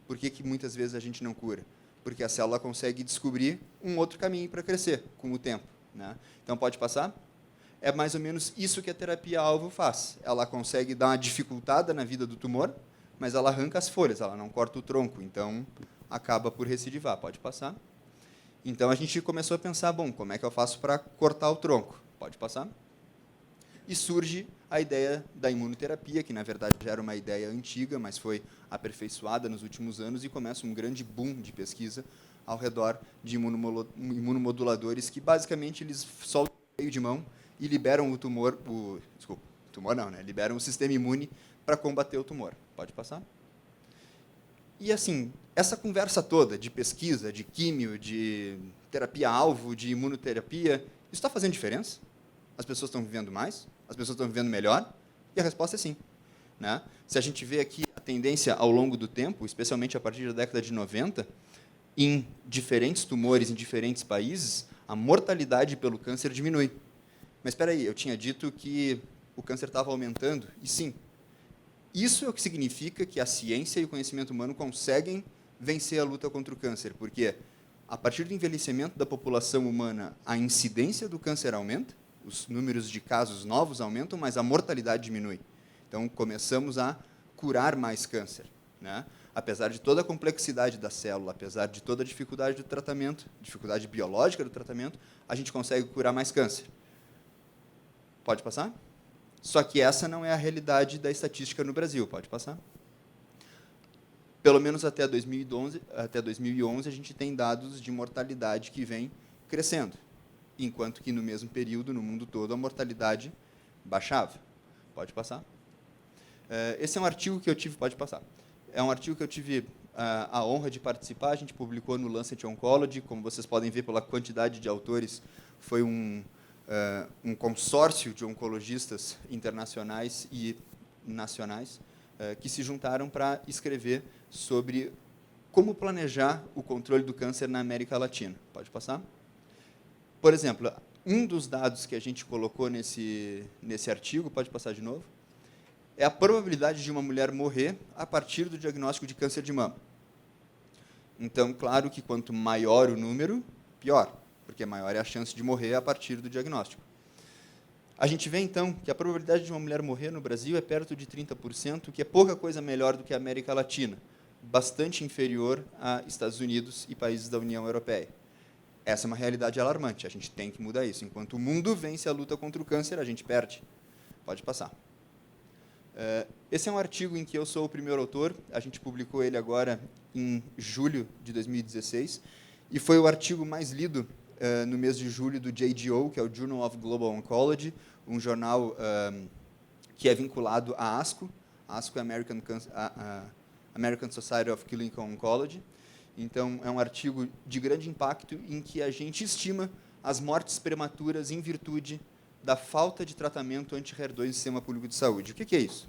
Por que muitas vezes a gente não cura? Porque a célula consegue descobrir um outro caminho para crescer com o tempo. Né? Então, pode passar? É mais ou menos isso que a terapia-alvo faz. Ela consegue dar uma dificultada na vida do tumor, mas ela arranca as folhas, ela não corta o tronco, então acaba por recidivar. Pode passar? Então, a gente começou a pensar, bom, como é que eu faço para cortar o tronco? Pode passar? E surge a ideia da imunoterapia, que, na verdade, já era uma ideia antiga, mas foi aperfeiçoada nos últimos anos e começa um grande boom de pesquisa ao redor de imunomoduladores que, basicamente, eles soltam o freio de mão e liberam o tumor, liberam o sistema imune para combater o tumor. Pode passar? E, assim, essa conversa toda de pesquisa, de químio, de terapia-alvo, de imunoterapia, isso está fazendo diferença? As pessoas estão vivendo mais? As pessoas estão vivendo melhor? E a resposta é sim. Né? Se a gente vê aqui a tendência ao longo do tempo, especialmente a partir da década de 90, em diferentes tumores, em diferentes países, a mortalidade pelo câncer diminui. Mas espera aí, eu tinha dito que o câncer estava aumentando, e sim. Isso é o que significa que a ciência e o conhecimento humano conseguem vencer a luta contra o câncer, porque a partir do envelhecimento da população humana, a incidência do câncer aumenta, os números de casos novos aumentam, mas a mortalidade diminui. Então, começamos a curar mais câncer, né? Apesar de toda a complexidade da célula, apesar de toda a dificuldade do tratamento, dificuldade biológica do tratamento, a gente consegue curar mais câncer. Pode passar? Só que essa não é a realidade da estatística no Brasil. Pode passar? Pelo menos até 2011, a gente tem dados de mortalidade que vem crescendo, enquanto que no mesmo período, no mundo todo, a mortalidade baixava. Pode passar? Esse é um artigo que eu tive... Pode passar. É um artigo que eu tive a honra de participar, a gente publicou no Lancet Oncology, como vocês podem ver pela quantidade de autores, foi um consórcio de oncologistas internacionais e nacionais que se juntaram para escrever sobre como planejar o controle do câncer na América Latina. Pode passar? Por exemplo, um dos dados que a gente colocou nesse artigo, pode passar de novo, é a probabilidade de uma mulher morrer a partir do diagnóstico de câncer de mama. Então, claro que quanto maior o número, pior, porque maior é a chance de morrer a partir do diagnóstico. A gente vê, então, que a probabilidade de uma mulher morrer no Brasil é perto de 30%, que é pouca coisa melhor do que a América Latina, bastante inferior a Estados Unidos e países da União Europeia. Essa é uma realidade alarmante, a gente tem que mudar isso. Enquanto o mundo vence a luta contra o câncer, a gente perde. Pode passar. Esse é um artigo em que eu sou o primeiro autor, a gente publicou ele agora em julho de 2016, e foi o artigo mais lido no mês de julho do JGO, que é o Journal of Global Oncology, um jornal que é vinculado à ASCO. A ASCO é a American Society of Clinical Oncology. Então, é um artigo de grande impacto em que a gente estima as mortes prematuras em virtude da falta de tratamento anti-HER2 no sistema público de saúde. O que é isso?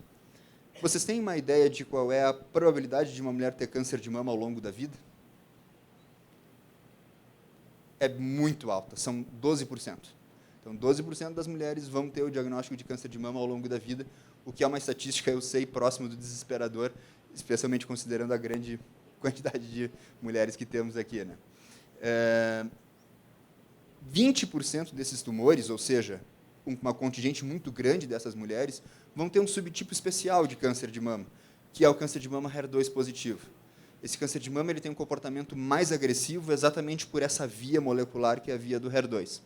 Vocês têm uma ideia de qual é a probabilidade de uma mulher ter câncer de mama ao longo da vida? É muito alta, são 12%. Então, 12% das mulheres vão ter o diagnóstico de câncer de mama ao longo da vida, o que é uma estatística, eu sei, próximo do desesperador, especialmente considerando a grande quantidade de mulheres que temos aqui, né? 20% desses tumores, ou seja, uma contingente muito grande dessas mulheres, vão ter um subtipo especial de câncer de mama, que é o câncer de mama HER2 positivo. Esse câncer de mama ele tem um comportamento mais agressivo exatamente por essa via molecular que é a via do HER2.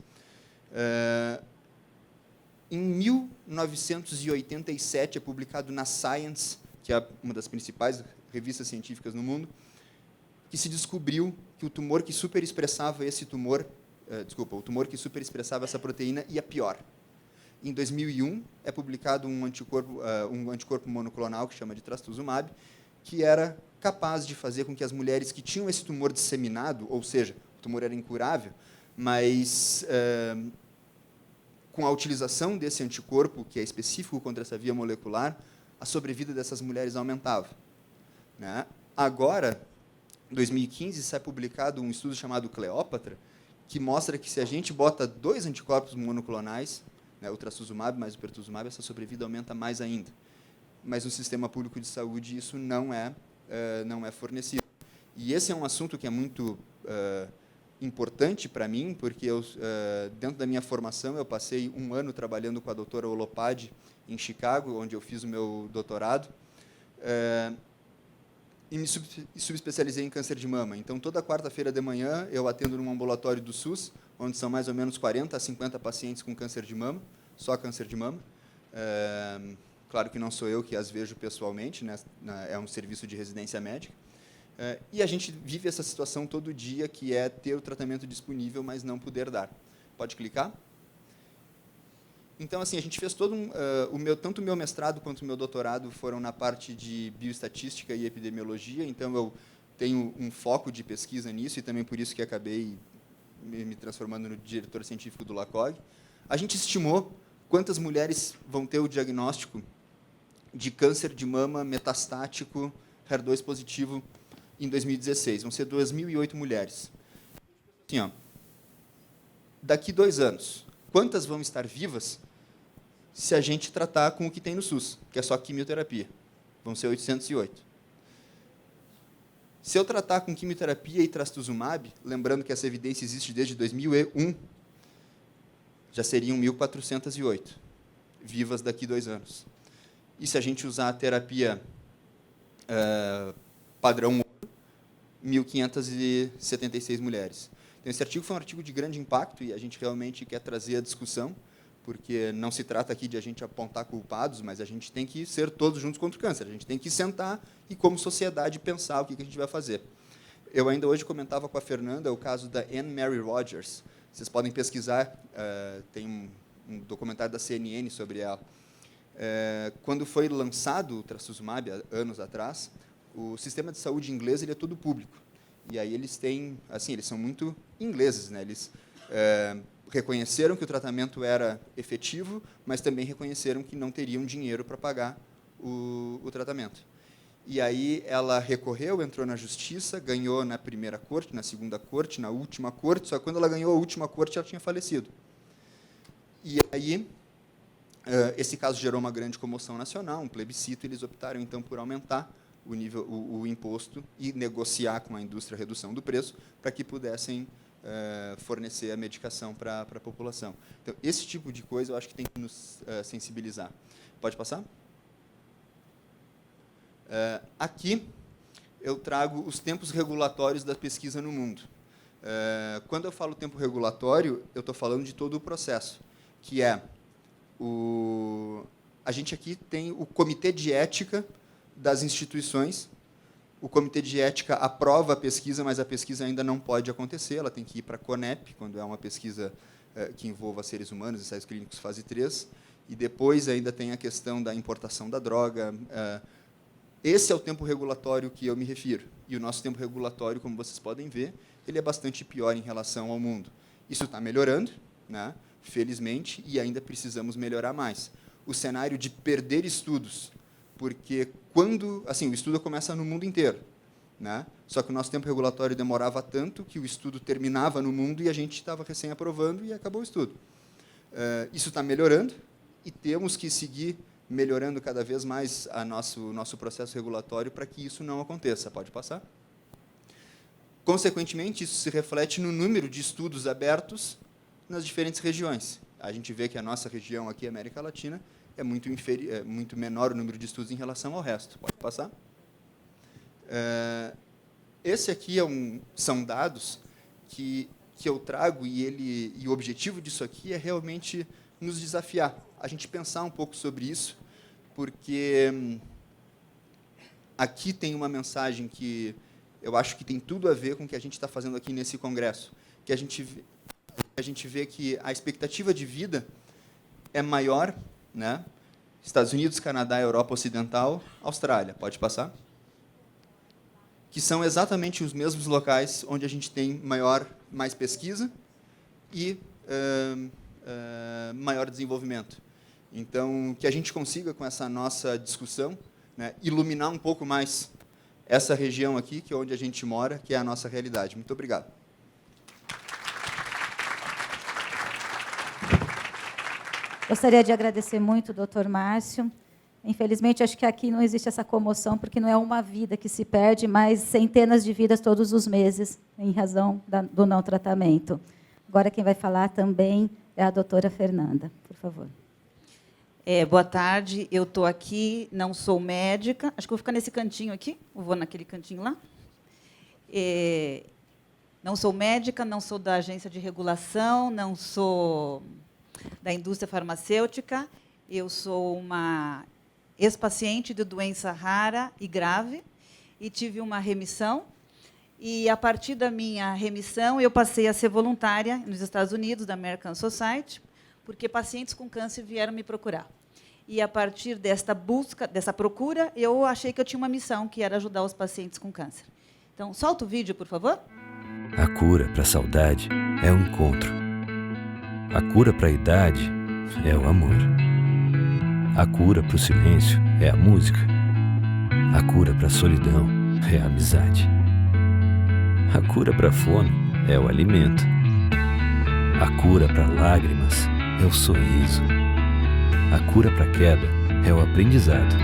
Em 1987, é publicado na Science, que é uma das principais revistas científicas no mundo, que se descobriu que o tumor que superexpressava o tumor que superexpressava essa proteína ia pior. Em 2001, é publicado um anticorpo monoclonal, que chama de trastuzumab, que era capaz de fazer com que as mulheres que tinham esse tumor disseminado, ou seja, o tumor era incurável, mas com a utilização desse anticorpo, que é específico contra essa via molecular, a sobrevida dessas mulheres aumentava. Né? Agora, em 2015, sai publicado um estudo chamado Cleópatra, que mostra que se a gente bota 2 anticorpos monoclonais, né, o trastuzumab mais o pertuzumab, essa sobrevida aumenta mais ainda. Mas no sistema público de saúde isso não é fornecido. E esse é um assunto que é muito importante para mim, porque dentro da minha formação eu passei 1 ano trabalhando com a doutora Olopade em Chicago, onde eu fiz o meu doutorado, e me subespecializei em câncer de mama. Então, toda quarta-feira de manhã, eu atendo num ambulatório do SUS, onde são mais ou menos 40 a 50 pacientes com câncer de mama, só câncer de mama. Claro que não sou eu que as vejo pessoalmente, né? É um serviço de residência médica. E a gente vive essa situação todo dia, que é ter o tratamento disponível, mas não poder dar. Pode clicar? Então, assim, a gente fez todo tanto o meu mestrado quanto o meu doutorado foram na parte de bioestatística e epidemiologia, então eu tenho um foco de pesquisa nisso e também por isso que acabei me transformando no diretor científico do LACOG. A gente estimou quantas mulheres vão ter o diagnóstico de câncer de mama metastático HER2 positivo em 2016. Vão ser 2.008 mulheres. Assim, ó, daqui 2 anos, quantas vão estar vivas se a gente tratar com o que tem no SUS, que é só quimioterapia? Vão ser 808. Se eu tratar com quimioterapia e trastuzumab, lembrando que essa evidência existe desde 2001, já seriam 1.408 vivas daqui 2 anos. E se a gente usar a terapia padrão 1.576 mulheres. Então, esse artigo foi um artigo de grande impacto e a gente realmente quer trazer a discussão, porque não se trata aqui de a gente apontar culpados, mas a gente tem que ser todos juntos contra o câncer. A gente tem que sentar e, como sociedade, pensar o que a gente vai fazer. Eu ainda hoje comentava com a Fernanda o caso da Anne Mary Rogers. Vocês podem pesquisar, tem um documentário da CNN sobre ela. Quando foi lançado o trastuzumab, há anos atrás, o sistema de saúde inglês ele é todo público. E aí eles têm, assim, eles são muito ingleses, né? Eles reconheceram que o tratamento era efetivo, mas também reconheceram que não teriam dinheiro para pagar o tratamento. E aí ela recorreu, entrou na justiça, ganhou na primeira corte, na segunda corte, na última corte, só que quando ela ganhou a última corte, ela tinha falecido. E aí esse caso gerou uma grande comoção nacional, um plebiscito, e eles optaram, então, por aumentar o imposto e negociar com a indústria a redução do preço para que pudessem fornecer a medicação para a população. Então, esse tipo de coisa eu acho que tem que nos sensibilizar. Pode passar? Aqui eu trago os tempos regulatórios da pesquisa no mundo. Quando eu falo tempo regulatório, eu estou falando de todo o processo, que é a gente aqui tem o comitê de ética das instituições. O comitê de ética aprova a pesquisa, mas a pesquisa ainda não pode acontecer, ela tem que ir para a CONEP, quando é uma pesquisa que envolva seres humanos, ensaios clínicos fase 3, e depois ainda tem a questão da importação da droga. Esse é o tempo regulatório que eu me refiro. E o nosso tempo regulatório, como vocês podem ver, ele é bastante pior em relação ao mundo. Isso está melhorando, né? Felizmente, e ainda precisamos melhorar mais. O cenário de perder estudos, porque quando, assim, o estudo começa no mundo inteiro, né? Só que o nosso tempo regulatório demorava tanto que o estudo terminava no mundo e a gente estava recém-aprovando e acabou o estudo. Isso está melhorando e temos que seguir melhorando cada vez mais nosso processo regulatório para que isso não aconteça. Pode passar? Consequentemente, isso se reflete no número de estudos abertos nas diferentes regiões. A gente vê que a nossa região aqui, América Latina, é muito menor o número de estudos em relação ao resto. Pode passar? Esse aqui são dados que eu trago e o objetivo disso aqui é realmente nos desafiar, a gente pensar um pouco sobre isso, porque aqui tem uma mensagem que eu acho que tem tudo a ver com o que a gente está fazendo aqui nesse congresso, que a gente vê que a expectativa de vida é maior, né? Estados Unidos, Canadá, Europa Ocidental, Austrália. Pode passar? Que são exatamente os mesmos locais onde a gente tem mais pesquisa e maior desenvolvimento. Então, que a gente consiga, com essa nossa discussão, né, iluminar um pouco mais essa região aqui, que é onde a gente mora, que é a nossa realidade. Muito obrigado. Gostaria de agradecer muito o doutor Márcio. Infelizmente, acho que aqui não existe essa comoção, porque não é uma vida que se perde, mas centenas de vidas todos os meses, em razão do não tratamento. Agora, quem vai falar também é a doutora Fernanda. Por favor. Boa tarde, eu estou aqui, não sou médica, acho que vou ficar nesse cantinho aqui, ou vou naquele cantinho lá. Não sou médica, não sou da agência de regulação, não sou da indústria farmacêutica, eu sou uma ex-paciente de doença rara e grave, e tive uma remissão, e, a partir da minha remissão, eu passei a ser voluntária nos Estados Unidos, da American Society, porque pacientes com câncer vieram me procurar. E, a partir desta busca, dessa procura, eu achei que eu tinha uma missão, que era ajudar os pacientes com câncer. Então, solta o vídeo, por favor. A cura para a saudade é o encontro. A cura para a idade é o amor. A cura para o silêncio é a música. A cura para a solidão é a amizade. A cura para a fome é o alimento. A cura para lágrimas é o sorriso. A cura para a queda é o aprendizado.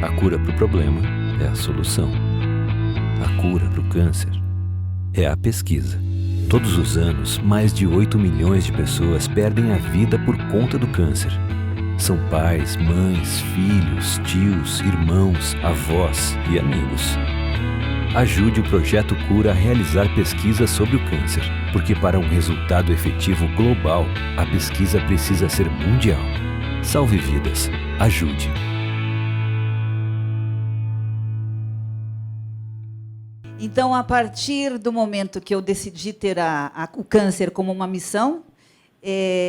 A cura para o problema é a solução. A cura para o câncer é a pesquisa. Todos os anos, mais de 8 milhões de pessoas perdem a vida por conta do câncer. São pais, mães, filhos, tios, irmãos, avós e amigos. Ajude o Projeto Cura a realizar pesquisa sobre o câncer, porque para um resultado efetivo global, a pesquisa precisa ser mundial. Salve vidas. Ajude. Então, a partir do momento que eu decidi ter o câncer como uma missão,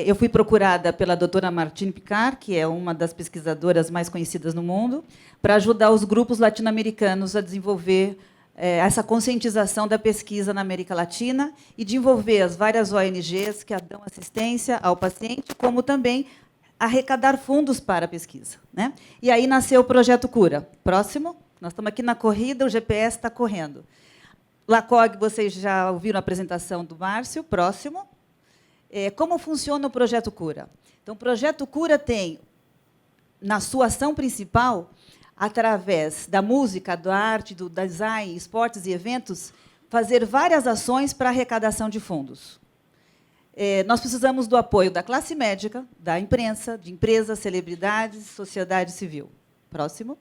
eu fui procurada pela doutora Martine Picard, que é uma das pesquisadoras mais conhecidas no mundo, para ajudar os grupos latino-americanos a desenvolver essa conscientização da pesquisa na América Latina e de envolver as várias ONGs que dão assistência ao paciente, como também arrecadar fundos para a pesquisa, né? E aí nasceu o Projeto Cura. Próximo. Nós estamos aqui na corrida, o GPS está correndo. LACOG, vocês já ouviram a apresentação do Márcio. Próximo. Como funciona o Projeto Cura? Então, o Projeto Cura tem, na sua ação principal, através da música, da arte, do design, esportes e eventos, fazer várias ações para arrecadação de fundos. Nós precisamos do apoio da classe médica, da imprensa, de empresas, celebridades, sociedade civil. Próximo.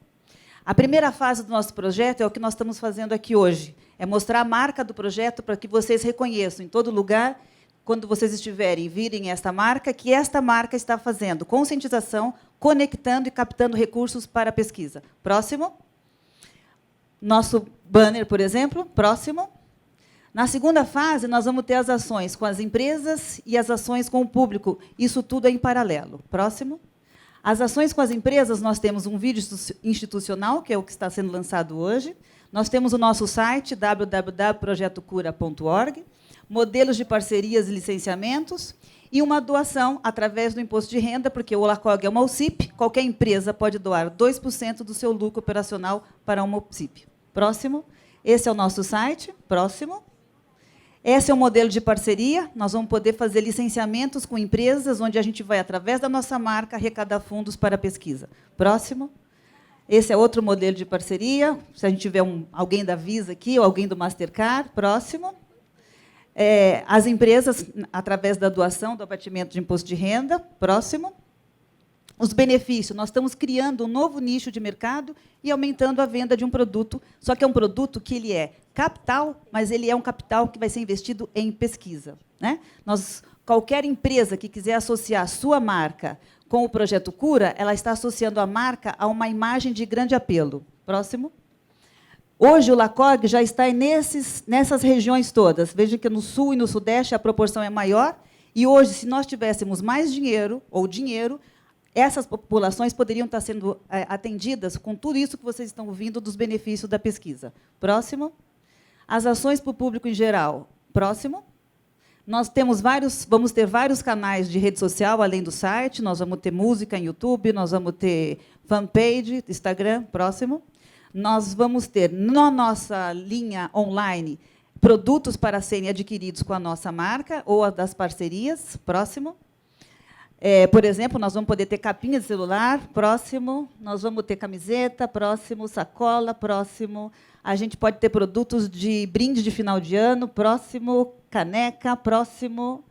A primeira fase do nosso projeto é o que nós estamos fazendo aqui hoje. É mostrar a marca do projeto para que vocês reconheçam em todo lugar, quando vocês estiverem, virem esta marca, que esta marca está fazendo conscientização, conectando e captando recursos para a pesquisa. Próximo. Nosso banner, por exemplo. Próximo. Na segunda fase, nós vamos ter as ações com as empresas e as ações com o público. Isso tudo é em paralelo. Próximo. As ações com as empresas, nós temos um vídeo institucional, que é o que está sendo lançado hoje. Nós temos o nosso site, www.projetocura.org, modelos de parcerias e licenciamentos, e uma doação através do imposto de renda, porque o LACOG é uma OCIP, qualquer empresa pode doar 2% do seu lucro operacional para uma OCIP. Próximo. Esse é o nosso site. Próximo. Esse é o modelo de parceria. Nós vamos poder fazer licenciamentos com empresas, onde a gente vai, através da nossa marca, arrecadar fundos para a pesquisa. Próximo. Esse é outro modelo de parceria. Se a gente tiver alguém da Visa aqui, ou alguém do Mastercard. Próximo. As empresas, através da doação, do abatimento de imposto de renda. Próximo. Os benefícios. Nós estamos criando um novo nicho de mercado e aumentando a venda de um produto, só que é um produto que ele é capital, mas ele é um capital que vai ser investido em pesquisa, né? Qualquer empresa que quiser associar a sua marca com o Projeto Cura, ela está associando a marca a uma imagem de grande apelo. Próximo. Hoje, o LACOG já está nessas regiões todas. Vejam que no Sul e no Sudeste a proporção é maior, e hoje, se nós tivéssemos mais dinheiro, essas populações poderiam estar sendo atendidas com tudo isso que vocês estão ouvindo dos benefícios da pesquisa. Próximo. As ações para o público em geral. Próximo. Nós vamos ter vários canais de rede social, além do site. Nós vamos ter música em YouTube, nós vamos ter fanpage, Instagram. Próximo. Nós vamos ter, na nossa linha online, produtos para serem adquiridos com a nossa marca ou a das parcerias. Próximo. Por exemplo, nós vamos poder ter capinha de celular. Próximo. Nós vamos ter camiseta. Próximo. Sacola. Próximo. A gente pode ter produtos de brinde de final de ano. Próximo. Caneca. Próximo.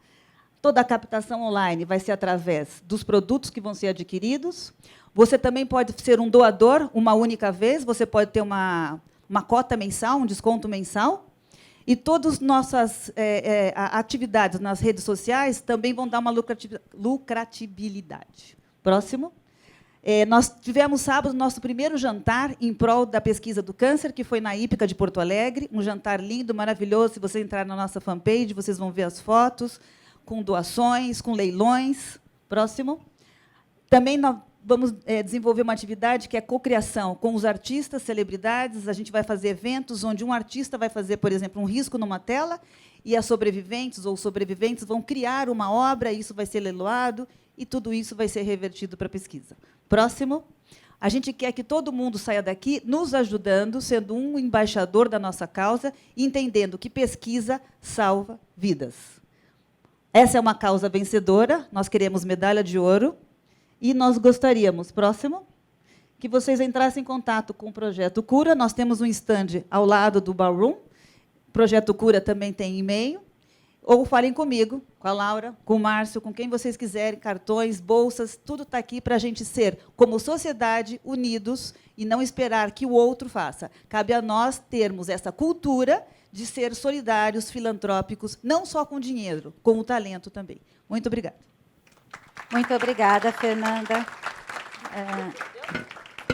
Toda a captação online vai ser através dos produtos que vão ser adquiridos. Você também pode ser um doador uma única vez. Você pode ter uma cota mensal, um desconto mensal. E todas as nossas atividades nas redes sociais também vão dar uma lucratibilidade. Próximo. Nós tivemos sábado nosso primeiro jantar em prol da pesquisa do câncer, que foi na Hípica de Porto Alegre. Um jantar lindo, maravilhoso. Se você entrar na nossa fanpage, vocês vão ver as fotos, com doações, com leilões. Próximo. Também nós vamos desenvolver uma atividade que é cocriação com os artistas, celebridades. A gente vai fazer eventos onde um artista vai fazer, por exemplo, um risco numa tela e as sobreviventes ou sobreviventes vão criar uma obra, e isso vai ser leiloado, e tudo isso vai ser revertido para a pesquisa. Próximo. A gente quer que todo mundo saia daqui nos ajudando, sendo um embaixador da nossa causa, entendendo que pesquisa salva vidas. Essa é uma causa vencedora, nós queremos medalha de ouro, e nós gostaríamos, próximo, que vocês entrassem em contato com o Projeto Cura. Nós temos um stand ao lado do Ballroom. O Projeto Cura também tem e-mail. Ou falem comigo, com a Laura, com o Márcio, com quem vocês quiserem, cartões, bolsas, tudo está aqui para a gente ser, como sociedade, unidos e não esperar que o outro faça. Cabe a nós termos essa cultura de ser solidários, filantrópicos, não só com dinheiro, com o talento também. Muito obrigada. Muito obrigada, Fernanda.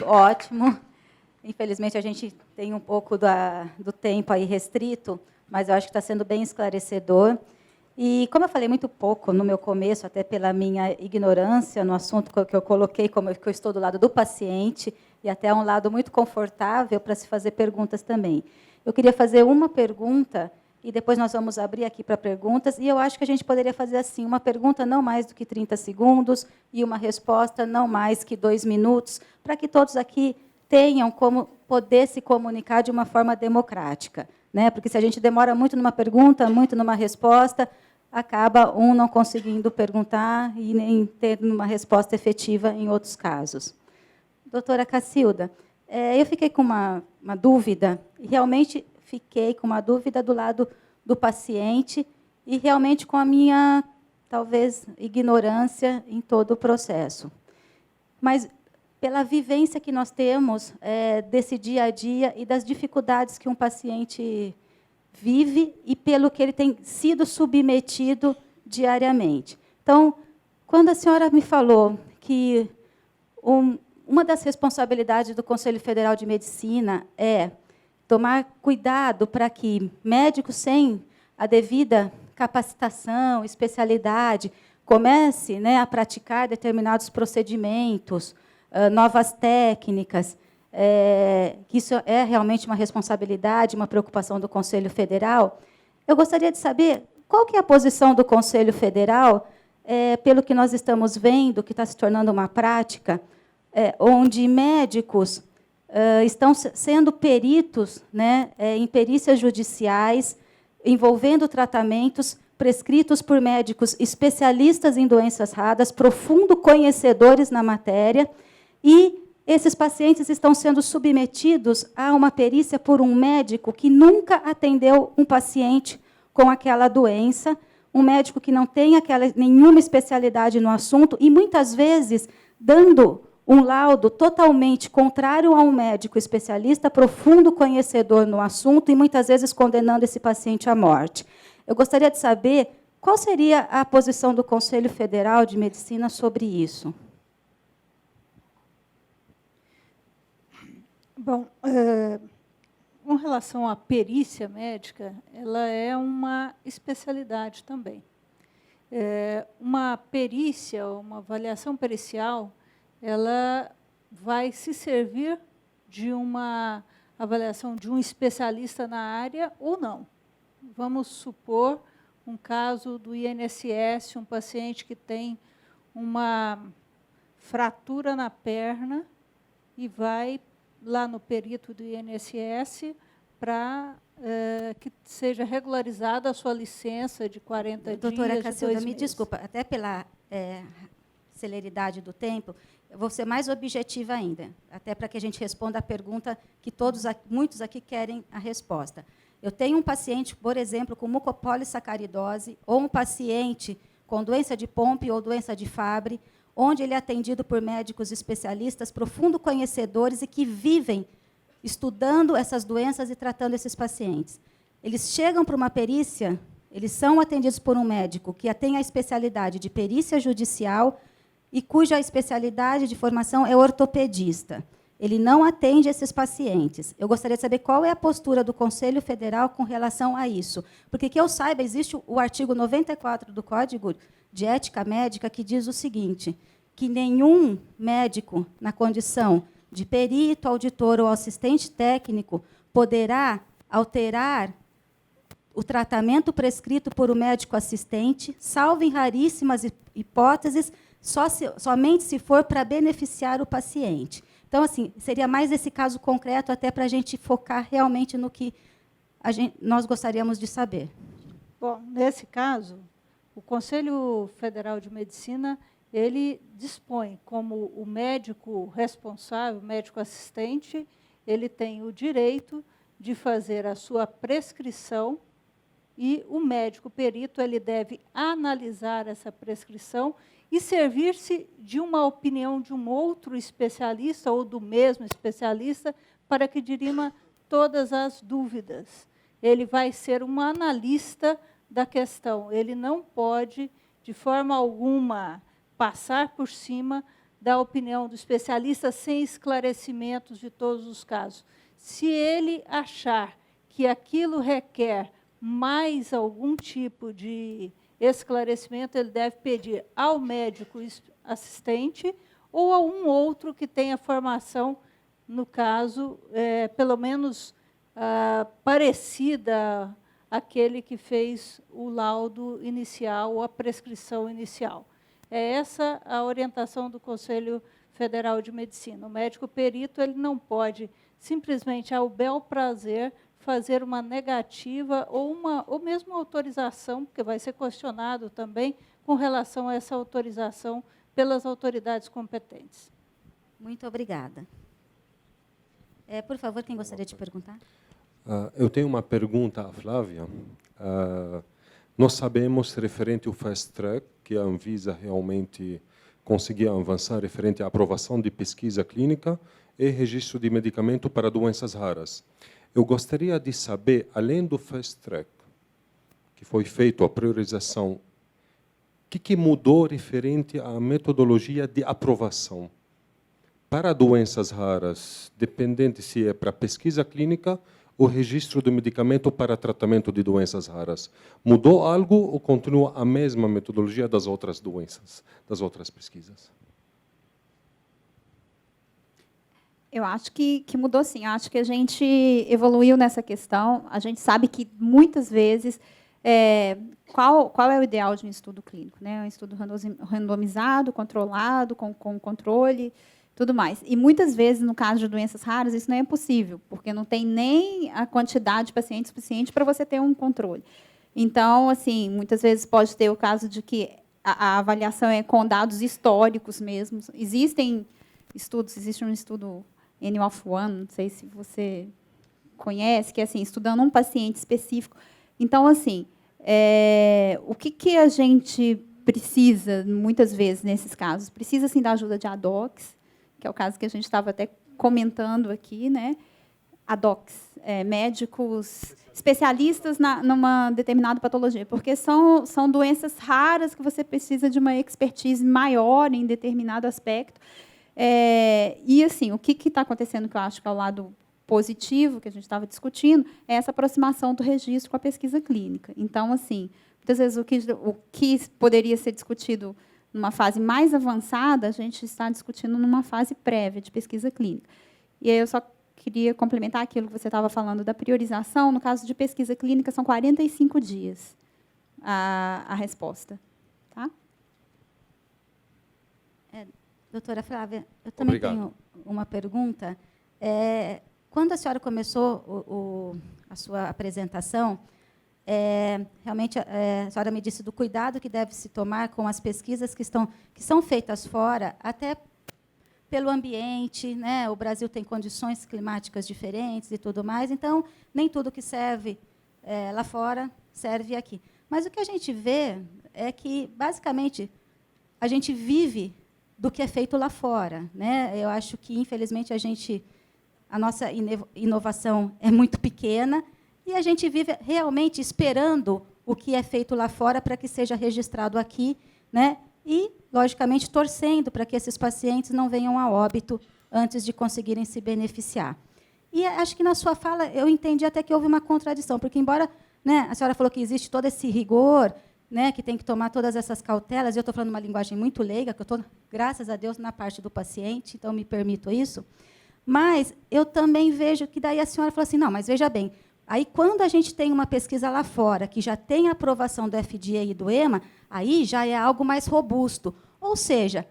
Ótimo. Infelizmente, a gente tem um pouco do tempo aí restrito, mas eu acho que está sendo bem esclarecedor. E, como eu falei muito pouco no meu começo, até pela minha ignorância no assunto que eu coloquei, como que eu estou do lado do paciente, e até um lado muito confortável para se fazer perguntas também. Eu queria fazer uma pergunta, e depois nós vamos abrir aqui para perguntas, e eu acho que a gente poderia fazer assim, uma pergunta não mais do que 30 segundos, e uma resposta não mais que 2 minutos, para que todos aqui tenham como poder se comunicar de uma forma democrática. Porque se a gente demora muito numa pergunta, muito numa resposta, acaba um não conseguindo perguntar e nem ter uma resposta efetiva em outros casos. Doutora Cacilda, eu fiquei com uma dúvida, e realmente fiquei com uma dúvida do lado do paciente e realmente com a minha, talvez, ignorância em todo o processo. Mas, pela vivência que nós temos desse dia a dia e das dificuldades que um paciente vive e pelo que ele tem sido submetido diariamente. Então, quando a senhora me falou que uma das responsabilidades do Conselho Federal de Medicina é tomar cuidado para que médicos sem a devida capacitação, especialidade, comece a praticar determinados procedimentos, novas técnicas, que isso é realmente uma responsabilidade, uma preocupação do Conselho Federal. Eu gostaria de saber qual que é a posição do Conselho Federal, pelo que nós estamos vendo, que está se tornando uma prática, onde médicos estão sendo peritos em perícias judiciais, envolvendo tratamentos prescritos por médicos especialistas em doenças raras, profundo conhecedores na matéria, e esses pacientes estão sendo submetidos a uma perícia por um médico que nunca atendeu um paciente com aquela doença, um médico que não tem nenhuma especialidade no assunto, e, muitas vezes, dando um laudo totalmente contrário a um médico especialista, profundo conhecedor no assunto, e, muitas vezes, condenando esse paciente à morte. Eu gostaria de saber qual seria a posição do Conselho Federal de Medicina sobre isso. Bom, com relação à perícia médica, ela é uma especialidade também. Uma perícia, uma avaliação pericial, ela vai se servir de uma avaliação de um especialista na área ou não. Vamos supor um caso do INSS, um paciente que tem uma fratura na perna e vai lá no perito do INSS para que seja regularizada a sua licença de 40 dias. Doutora Cacilda, me meses. desculpa, até pela celeridade do tempo, eu vou ser mais objetiva ainda, até para que a gente responda a pergunta que muitos aqui querem a resposta. Eu tenho um paciente, por exemplo, com mucopolissacaridose, ou um paciente com doença de Pompe ou doença de Fabry, onde ele é atendido por médicos especialistas, profundo conhecedores e que vivem estudando essas doenças e tratando esses pacientes. Eles chegam para uma perícia, eles são atendidos por um médico que tem a especialidade de perícia judicial e cuja especialidade de formação é ortopedista. Ele não atende esses pacientes. Eu gostaria de saber qual é a postura do Conselho Federal com relação a isso. Porque, que eu saiba, existe o artigo 94 do Código de ética médica que diz o seguinte, que nenhum médico, na condição de perito, auditor ou assistente técnico, poderá alterar o tratamento prescrito por um médico assistente, salvo em raríssimas hipóteses, somente se for para beneficiar o paciente. Então, assim, seria mais esse caso concreto, até para a gente focar realmente no que nós gostaríamos de saber. Bom, nesse caso, o Conselho Federal de Medicina, ele dispõe como o médico responsável, o médico assistente, ele tem o direito de fazer a sua prescrição e o médico perito ele deve analisar essa prescrição e servir-se de uma opinião de um outro especialista ou do mesmo especialista para que dirima todas as dúvidas. Ele vai ser um analista da questão. Ele não pode, de forma alguma, passar por cima da opinião do especialista sem esclarecimentos de todos os casos. Se ele achar que aquilo requer mais algum tipo de esclarecimento, ele deve pedir ao médico assistente ou a um outro que tenha formação, no caso, pelo menos parecida àquele que fez o laudo inicial ou a prescrição inicial. É essa a orientação do Conselho Federal de Medicina. O médico perito ele não pode simplesmente, ao bel prazer, fazer uma negativa ou mesmo autorização, porque vai ser questionado também com relação a essa autorização pelas autoridades competentes. Muito obrigada. Por favor, quem gostaria de perguntar? Eu tenho uma pergunta à Flávia. Nós sabemos, referente ao Fast Track, que a Anvisa realmente conseguiu avançar referente à aprovação de pesquisa clínica e registro de medicamento para doenças raras. Eu gostaria de saber, além do Fast Track, que foi feito a priorização, o que mudou referente à metodologia de aprovação para doenças raras, dependente se é para pesquisa clínica ou registro de medicamento para tratamento de doenças raras. Mudou algo ou continua a mesma metodologia das outras doenças, das outras pesquisas? Eu acho que mudou, sim. Eu acho que a gente evoluiu nessa questão. A gente sabe que, muitas vezes, qual é o ideal de um estudo clínico? Né? Um estudo randomizado, controlado, com controle, tudo mais. E, muitas vezes, no caso de doenças raras, isso não é possível, porque não tem nem a quantidade de pacientes suficiente para você ter um controle. Então, assim, muitas vezes pode ter o caso de que a avaliação é com dados históricos mesmo. Existem estudos, existe um estudo N of One, não sei se você conhece, que é assim, estudando um paciente específico. Então, assim, o que a gente precisa, muitas vezes, nesses casos? Precisa, sim, da ajuda de ADOCs, que é o caso que a gente estava até comentando aqui, né? ADOCs, médicos especialistas numa determinada patologia, porque são doenças raras que você precisa de uma expertise maior em determinado aspecto. E, assim, o que está acontecendo, que eu acho que é o lado positivo que a gente estava discutindo, é essa aproximação do registro com a pesquisa clínica. Então, assim, muitas vezes o que poderia ser discutido numa fase mais avançada, a gente está discutindo numa fase prévia de pesquisa clínica. E aí eu só queria complementar aquilo que você estava falando da priorização. No caso de pesquisa clínica, são 45 dias a resposta. Tá? Doutora Flávia, eu também tenho uma pergunta. Quando a senhora começou a sua apresentação, realmente a senhora me disse do cuidado que deve se tomar com as pesquisas que são feitas fora, até pelo ambiente, né? O Brasil tem condições climáticas diferentes e tudo mais, então nem tudo que serve lá fora serve aqui. Mas o que a gente vê é que, basicamente, a gente vive do que é feito lá fora, né? Eu acho que, infelizmente, a nossa inovação é muito pequena e a gente vive realmente esperando o que é feito lá fora para que seja registrado aqui, né? E, logicamente, torcendo para que esses pacientes não venham a óbito antes de conseguirem se beneficiar. E acho que, na sua fala, eu entendi até que houve uma contradição, porque, embora, né, a senhora falou que existe todo esse rigor, né, que tem que tomar todas essas cautelas. Eu estou falando uma linguagem muito leiga, que eu estou, graças a Deus, na parte do paciente, então me permito isso. Mas eu também vejo que daí a senhora falou assim, não, mas veja bem, aí quando a gente tem uma pesquisa lá fora, que já tem a aprovação do FDA e do EMA, aí já é algo mais robusto. Ou seja,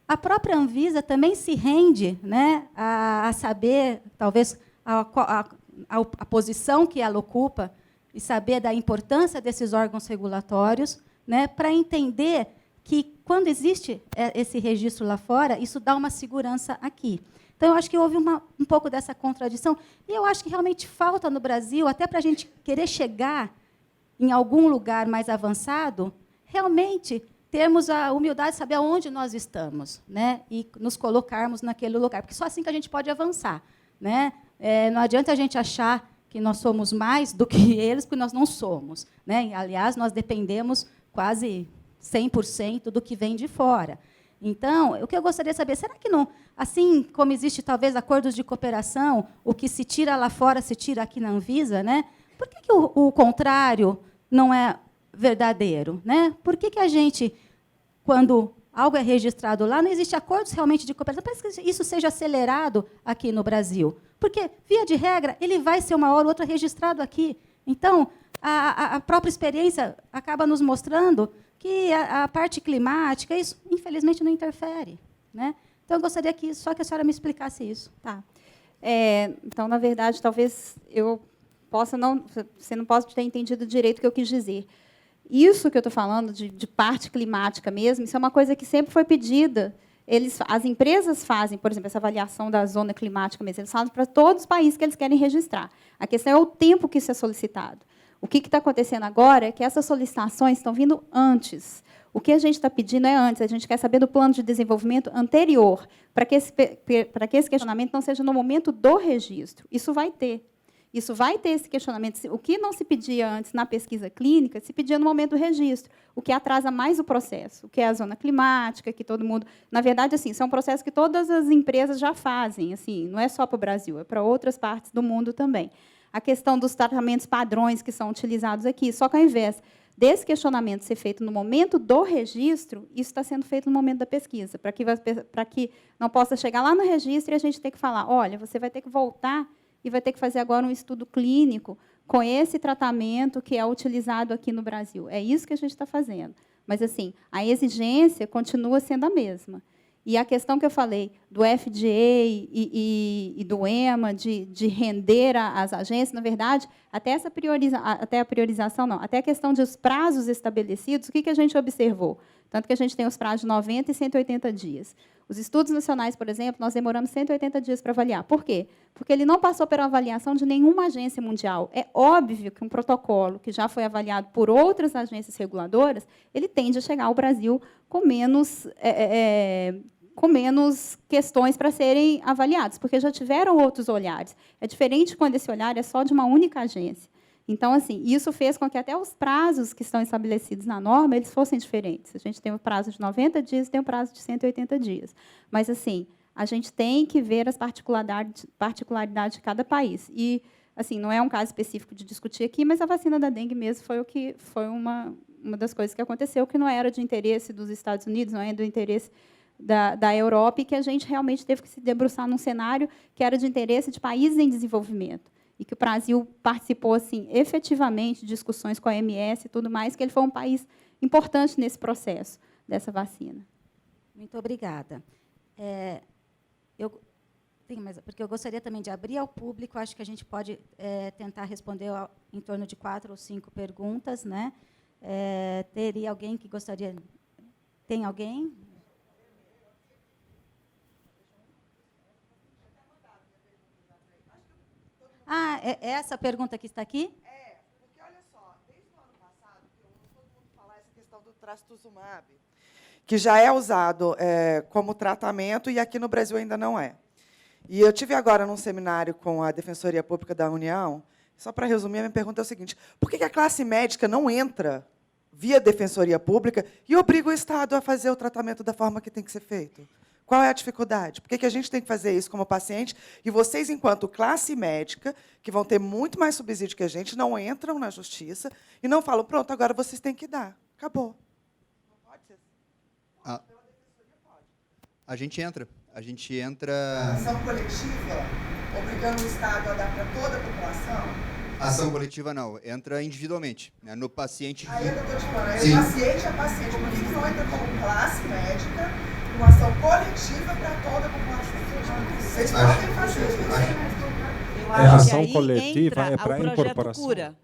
a própria Anvisa também se rende, né, a saber, talvez, a posição que ela ocupa e saber da importância desses órgãos regulatórios, né, para entender que, quando existe esse registro lá fora, isso dá uma segurança aqui. Então, eu acho que houve um pouco dessa contradição. E eu acho que realmente falta no Brasil, até para a gente querer chegar em algum lugar mais avançado, realmente termos a humildade de saber aonde nós estamos, né, e nos colocarmos naquele lugar, porque só assim que a gente pode avançar, né? Não adianta a gente achar que nós somos mais do que eles, porque nós não somos, né? Aliás, nós dependemos quase 100% do que vem de fora. Então, o que eu gostaria de saber, será que não, assim como existe talvez acordos de cooperação, o que se tira lá fora se tira aqui na Anvisa, né? Por que o contrário não é verdadeiro, né? Por que a gente, quando algo é registrado lá, não existe acordos realmente de cooperação? Parece que isso seja acelerado aqui no Brasil. Porque, via de regra, ele vai ser uma hora ou outra registrado aqui. Então, a própria experiência acaba nos mostrando que a parte climática, isso, infelizmente, não interfere, né? Então, eu gostaria só que a senhora me explicasse isso. Tá. Então, na verdade, talvez você não possa ter entendido direito o que eu quis dizer. Isso que eu estou falando, de parte climática mesmo, isso é uma coisa que sempre foi pedida. As empresas fazem, por exemplo, essa avaliação da zona climática mesmo, eles fazem para todos os países que eles querem registrar. A questão é o tempo que isso é solicitado. O que está acontecendo agora é que essas solicitações estão vindo antes. O que a gente está pedindo é antes, a gente quer saber do plano de desenvolvimento anterior, para que esse questionamento não seja no momento do registro. Isso vai ter. Isso vai ter esse questionamento. O que não se pedia antes na pesquisa clínica, se pedia no momento do registro, o que atrasa mais o processo, o que é a zona climática, que todo mundo... Na verdade, assim, isso é um processo que todas as empresas já fazem, assim, não é só para o Brasil, é para outras partes do mundo também. A questão dos tratamentos padrões que são utilizados aqui, só que, ao invés desse questionamento ser feito no momento do registro, isso está sendo feito no momento da pesquisa, para que não possa chegar lá no registro e a gente ter que falar, olha, você vai ter que voltar e vai ter que fazer agora um estudo clínico com esse tratamento que é utilizado aqui no Brasil. É isso que a gente está fazendo. Mas, assim, a exigência continua sendo a mesma. E a questão que eu falei do FDA e do EMA, de render às agências, na verdade, até a priorização, não, até a questão dos prazos estabelecidos, o que a gente observou? Tanto que a gente tem os prazos de 90 e 180 dias. Os estudos nacionais, por exemplo, nós demoramos 180 dias para avaliar. Por quê? Porque ele não passou pela avaliação de nenhuma agência mundial. É óbvio que um protocolo que já foi avaliado por outras agências reguladoras, ele tende a chegar ao Brasil com menos questões para serem avaliadas, porque já tiveram outros olhares. É diferente quando esse olhar é só de uma única agência. Então, assim, isso fez com que até os prazos que estão estabelecidos na norma eles fossem diferentes. A gente tem o prazo de 90 dias e tem o prazo de 180 dias. Mas, assim, a gente tem que ver as particularidades de cada país. E, assim, não é um caso específico de discutir aqui, mas a vacina da dengue mesmo foi uma das coisas que aconteceu, que não era de interesse dos Estados Unidos, não é do interesse da Europa, e que a gente realmente teve que se debruçar num cenário que era de interesse de países em desenvolvimento. E que o Brasil participou, assim, efetivamente de discussões com a OMS e tudo mais, que ele foi um país importante nesse processo dessa vacina. Muito obrigada. Porque eu gostaria também de abrir ao público, acho que a gente pode tentar responder em torno de 4 ou 5 perguntas, né? Teria alguém que gostaria... Tem alguém? É essa pergunta que está aqui? Porque, olha só, desde o ano passado, que eu ouço todo mundo falar essa questão do trastuzumab, que já é usado como tratamento e aqui no Brasil ainda não é. E eu tive agora num seminário com a Defensoria Pública da União, só para resumir, a minha pergunta é o seguinte, por que a classe médica não entra via Defensoria Pública e obriga o Estado a fazer o tratamento da forma que tem que ser feito? Qual é a dificuldade? Por que a gente tem que fazer isso como paciente? E vocês, enquanto classe médica, que vão ter muito mais subsídio que a gente, não entram na justiça e não falam, pronto, agora vocês têm que dar. Acabou. Não pode ser. A gente entra. A gente entra. Ação coletiva, obrigando o Estado a dar para toda a população? Ação coletiva não, entra individualmente, né? No paciente. Aí eu estou te falando, Sim. paciente a paciente. Por que não entra como classe médica, uma ação coletiva para toda a população? Vocês podem fazer isso. Eu É, acho que ação aí coletiva entra é para o projeto incorporação. Cura.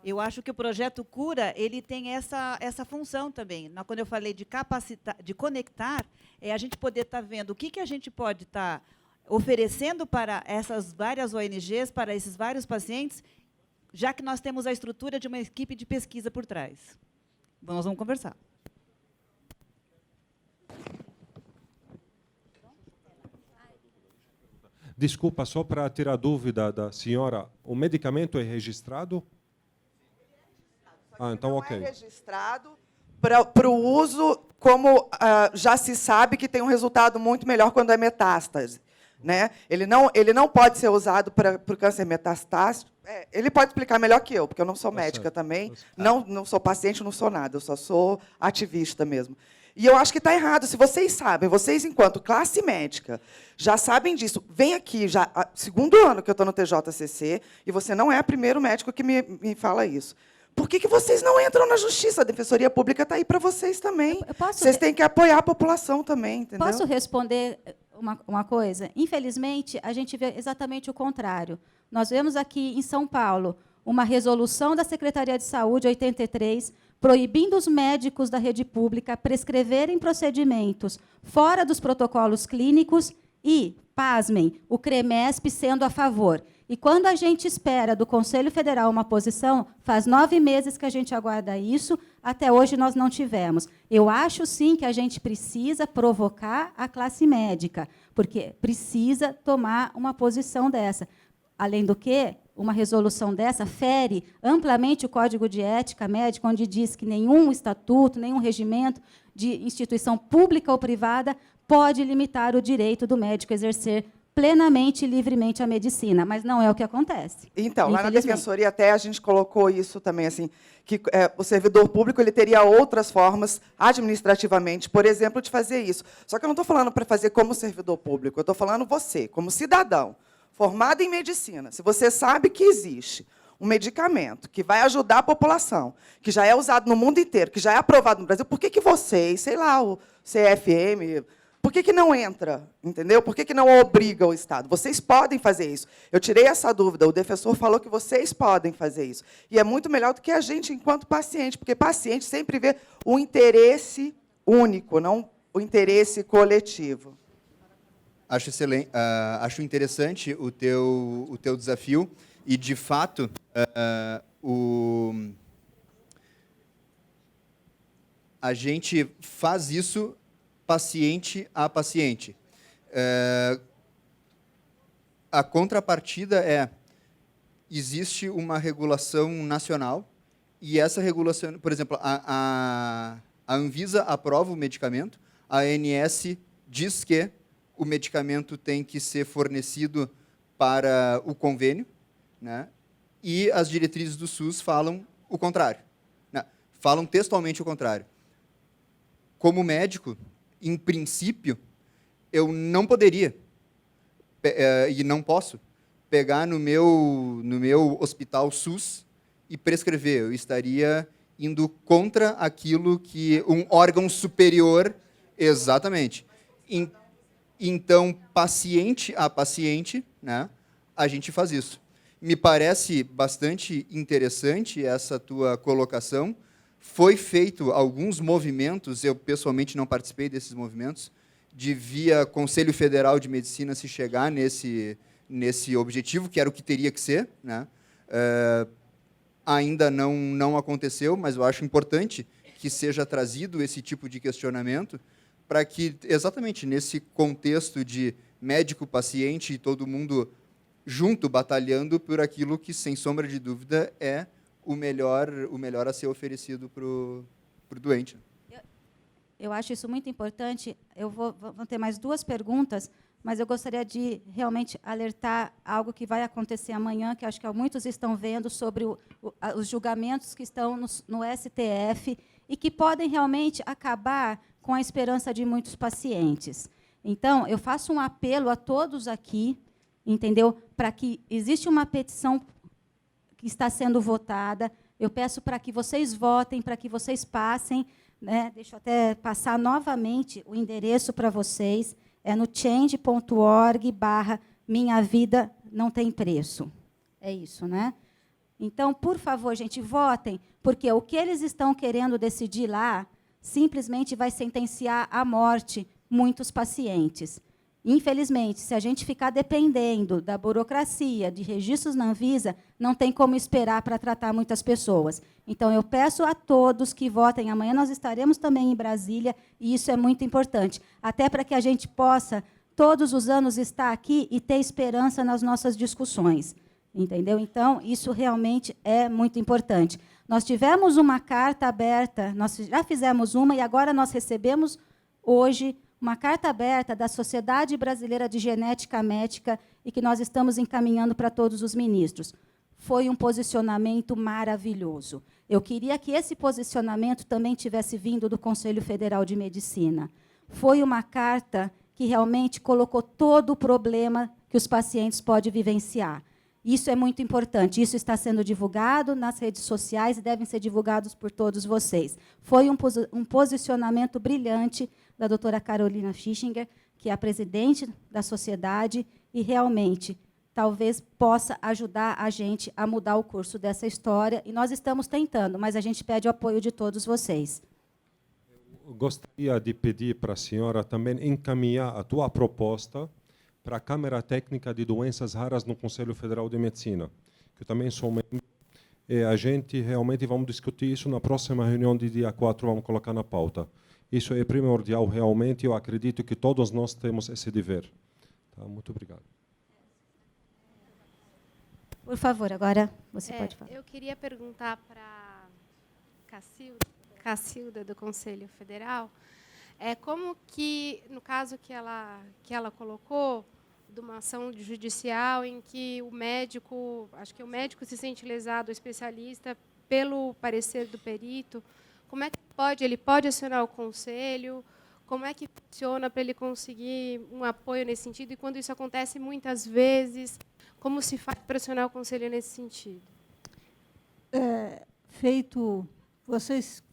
Eu acho que o projeto Cura ele tem essa função também. Quando eu falei de capacitar, de conectar, é a gente poder estar vendo o que a gente pode estar oferecendo para essas várias ONGs, para esses vários pacientes, já que nós temos a estrutura de uma equipe de pesquisa por trás. Nós vamos conversar. Desculpa, só para tirar dúvida da senhora, o medicamento é registrado? Então não ok. é registrado para o uso, como já se sabe que tem um resultado muito melhor quando é metástase. Né? Ele não pode ser usado para o câncer metastásico. Ele pode explicar melhor que eu, porque eu não sou médica também, não sou paciente, não sou nada, eu só sou ativista mesmo. E eu acho que está errado. Se vocês sabem, vocês, enquanto classe médica, já sabem disso, vem aqui, já segundo ano que eu estou no TJCC, e você não é o primeiro médico que me fala isso. Por que vocês não entram na justiça? A Defensoria Pública está aí para vocês também. Vocês têm que apoiar a população também, entendeu? Posso responder uma coisa? Infelizmente, a gente vê exatamente o contrário. Nós vemos aqui em São Paulo uma resolução da Secretaria de Saúde, 83, proibindo os médicos da rede pública prescreverem procedimentos fora dos protocolos clínicos e, pasmem, o CREMESP sendo a favor. E quando a gente espera do Conselho Federal uma posição, faz 9 meses que a gente aguarda isso, até hoje nós não tivemos. Eu acho, sim, que a gente precisa provocar a classe médica, porque precisa tomar uma posição dessa. Além do que, uma resolução dessa fere amplamente o Código de Ética Médica, onde diz que nenhum estatuto, nenhum regimento de instituição pública ou privada pode limitar o direito do médico a exercer plenamente e livremente a medicina, mas não é o que acontece. Então, lá na Defensoria até a gente colocou isso também, assim, que o servidor público ele teria outras formas, administrativamente, por exemplo, de fazer isso. Só que eu não estou falando para fazer como servidor público, eu estou falando você, como cidadão, formado em medicina. Se você sabe que existe um medicamento que vai ajudar a população, que já é usado no mundo inteiro, que já é aprovado no Brasil, por que vocês, sei lá, o CFM... Por que não entra? Entendeu? Por que não obriga o Estado? Vocês podem fazer isso. Eu tirei essa dúvida. O defensor falou que vocês podem fazer isso. E é muito melhor do que a gente, enquanto paciente, porque paciente sempre vê o interesse único, não o interesse coletivo. Acho excelente, acho interessante o teu desafio e, de fato, a gente faz isso paciente a paciente. A contrapartida existe uma regulação nacional e essa regulação, por exemplo, a Anvisa aprova o medicamento, a ANS diz que o medicamento tem que ser fornecido para o convênio, né? E as diretrizes do SUS falam o contrário, né? Falam textualmente o contrário. Como médico, em princípio, eu não poderia, e não posso, pegar no meu hospital SUS e prescrever. Eu estaria indo contra aquilo que um órgão superior... Exatamente. Então, paciente a paciente, né, a gente faz isso. Me parece bastante interessante essa tua colocação. Foi feito alguns movimentos, eu pessoalmente não participei desses movimentos, de via Conselho Federal de Medicina se chegar nesse objetivo, que era o que teria que ser, né? Ainda não aconteceu, mas eu acho importante que seja trazido esse tipo de questionamento para que, exatamente nesse contexto de médico-paciente e todo mundo junto, batalhando por aquilo que, sem sombra de dúvida, é o melhor a ser oferecido para o doente. Eu acho isso muito importante. Eu vou ter mais 2 perguntas, mas eu gostaria de realmente alertar algo que vai acontecer amanhã, que acho que muitos estão vendo, sobre os julgamentos que estão no STF e que podem realmente acabar com a esperança de muitos pacientes. Então, eu faço um apelo a todos aqui, entendeu? Para que existe uma petição que está sendo votada. Eu peço para que vocês votem, para que vocês passem, né? Deixa eu até passar novamente o endereço para vocês. É no change.org/Minha Vida Não Tem Preço. É isso, né? Então, por favor, gente, votem, porque o que eles estão querendo decidir lá simplesmente vai sentenciar à morte muitos pacientes. Infelizmente, se a gente ficar dependendo da burocracia, de registros na Anvisa, não tem como esperar para tratar muitas pessoas. Então, eu peço a todos que votem. Amanhã nós estaremos também em Brasília, e isso é muito importante, até para que a gente possa, todos os anos, estar aqui e ter esperança nas nossas discussões. Entendeu? Então, isso realmente é muito importante. Nós tivemos uma carta aberta, nós já fizemos uma, e agora nós recebemos, hoje, uma carta aberta da Sociedade Brasileira de Genética Médica e que nós estamos encaminhando para todos os ministros. Foi um posicionamento maravilhoso. Eu queria que esse posicionamento também tivesse vindo do Conselho Federal de Medicina. Foi uma carta que realmente colocou todo o problema que os pacientes podem vivenciar. Isso é muito importante. Isso está sendo divulgado nas redes sociais e devem ser divulgados por todos vocês. Foi um posicionamento brilhante da doutora Carolina Fischinger, que é a presidente da sociedade, e realmente talvez possa ajudar a gente a mudar o curso dessa história. E nós estamos tentando, mas a gente pede o apoio de todos vocês. Eu gostaria de pedir para a senhora também encaminhar a tua proposta para a Câmara Técnica de Doenças Raras no Conselho Federal de Medicina, que eu também sou membro. E a gente realmente vamos discutir isso na próxima reunião de dia 4, vamos colocar na pauta. Isso é primordial, realmente, eu acredito que todos nós temos esse dever. Tá? Muito obrigado. Por favor, agora você pode falar. Eu queria perguntar para Cacilda, do Conselho Federal, como que, no caso que ela colocou, de uma ação judicial em que o médico, acho que o médico se sente lesado, o especialista, pelo parecer do perito, como é que ele pode acionar o conselho? Como é que funciona para ele conseguir um apoio nesse sentido? E quando isso acontece muitas vezes, como se faz para acionar o conselho nesse sentido?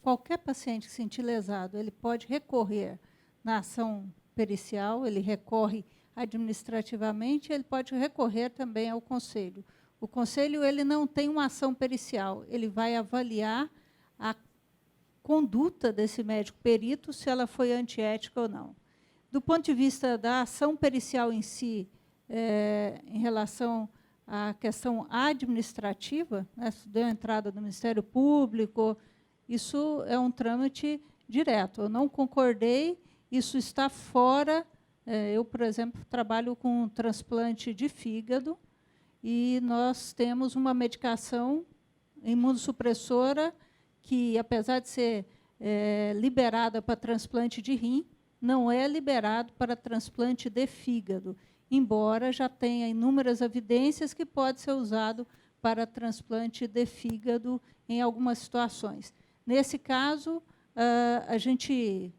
Qualquer paciente que se sentir lesado, ele pode recorrer na ação pericial, ele recorre administrativamente, ele pode recorrer também ao conselho. O conselho ele não tem uma ação pericial, ele vai avaliar a conduta desse médico perito, se ela foi antiética ou não. Do ponto de vista da ação pericial em si, em relação à questão administrativa, né, se deu entrada do Ministério Público, isso é um trâmite direto. Eu não concordei, isso está fora. Eu, por exemplo, trabalho com transplante de fígado e nós temos uma medicação imunossupressora que, apesar de ser liberada para transplante de rim, não é liberado para transplante de fígado, embora já tenha inúmeras evidências que pode ser usado para transplante de fígado em algumas situações. Nesse caso, a gente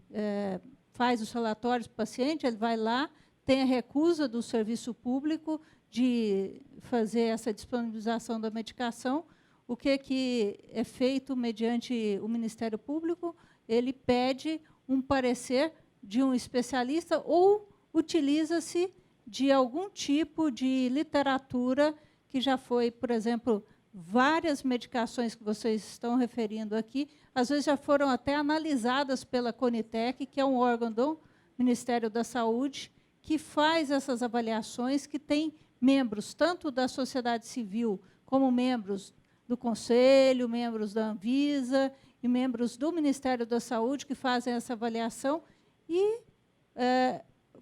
faz os relatórios para o paciente, ele vai lá, tem a recusa do serviço público de fazer essa disponibilização da medicação. O que é feito mediante o Ministério Público? Ele pede um parecer de um especialista ou utiliza-se de algum tipo de literatura que já foi, por exemplo, várias medicações que vocês estão referindo aqui, às vezes já foram até analisadas pela Conitec, que é um órgão do Ministério da Saúde, que faz essas avaliações, que tem membros tanto da sociedade civil como membros do Conselho, membros da Anvisa e membros do Ministério da Saúde que fazem essa avaliação e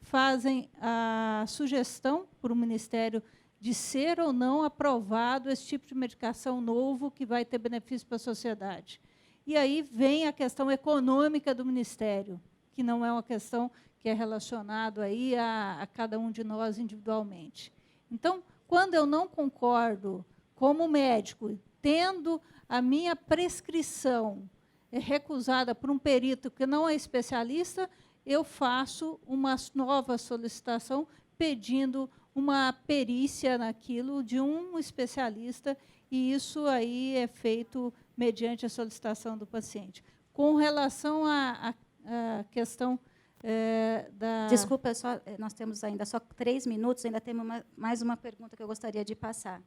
fazem a sugestão para o Ministério de ser ou não aprovado esse tipo de medicação novo que vai ter benefício para a sociedade. E aí vem a questão econômica do Ministério, que não é uma questão que é relacionada aí a cada um de nós individualmente. Então, quando eu não concordo, como médico, tendo a minha prescrição recusada por um perito que não é especialista, eu faço uma nova solicitação pedindo uma perícia naquilo de um especialista, e isso aí é feito mediante a solicitação do paciente. Com relação à questão da... Desculpa, nós temos ainda só 3 minutos, ainda temos mais uma pergunta que eu gostaria de passar.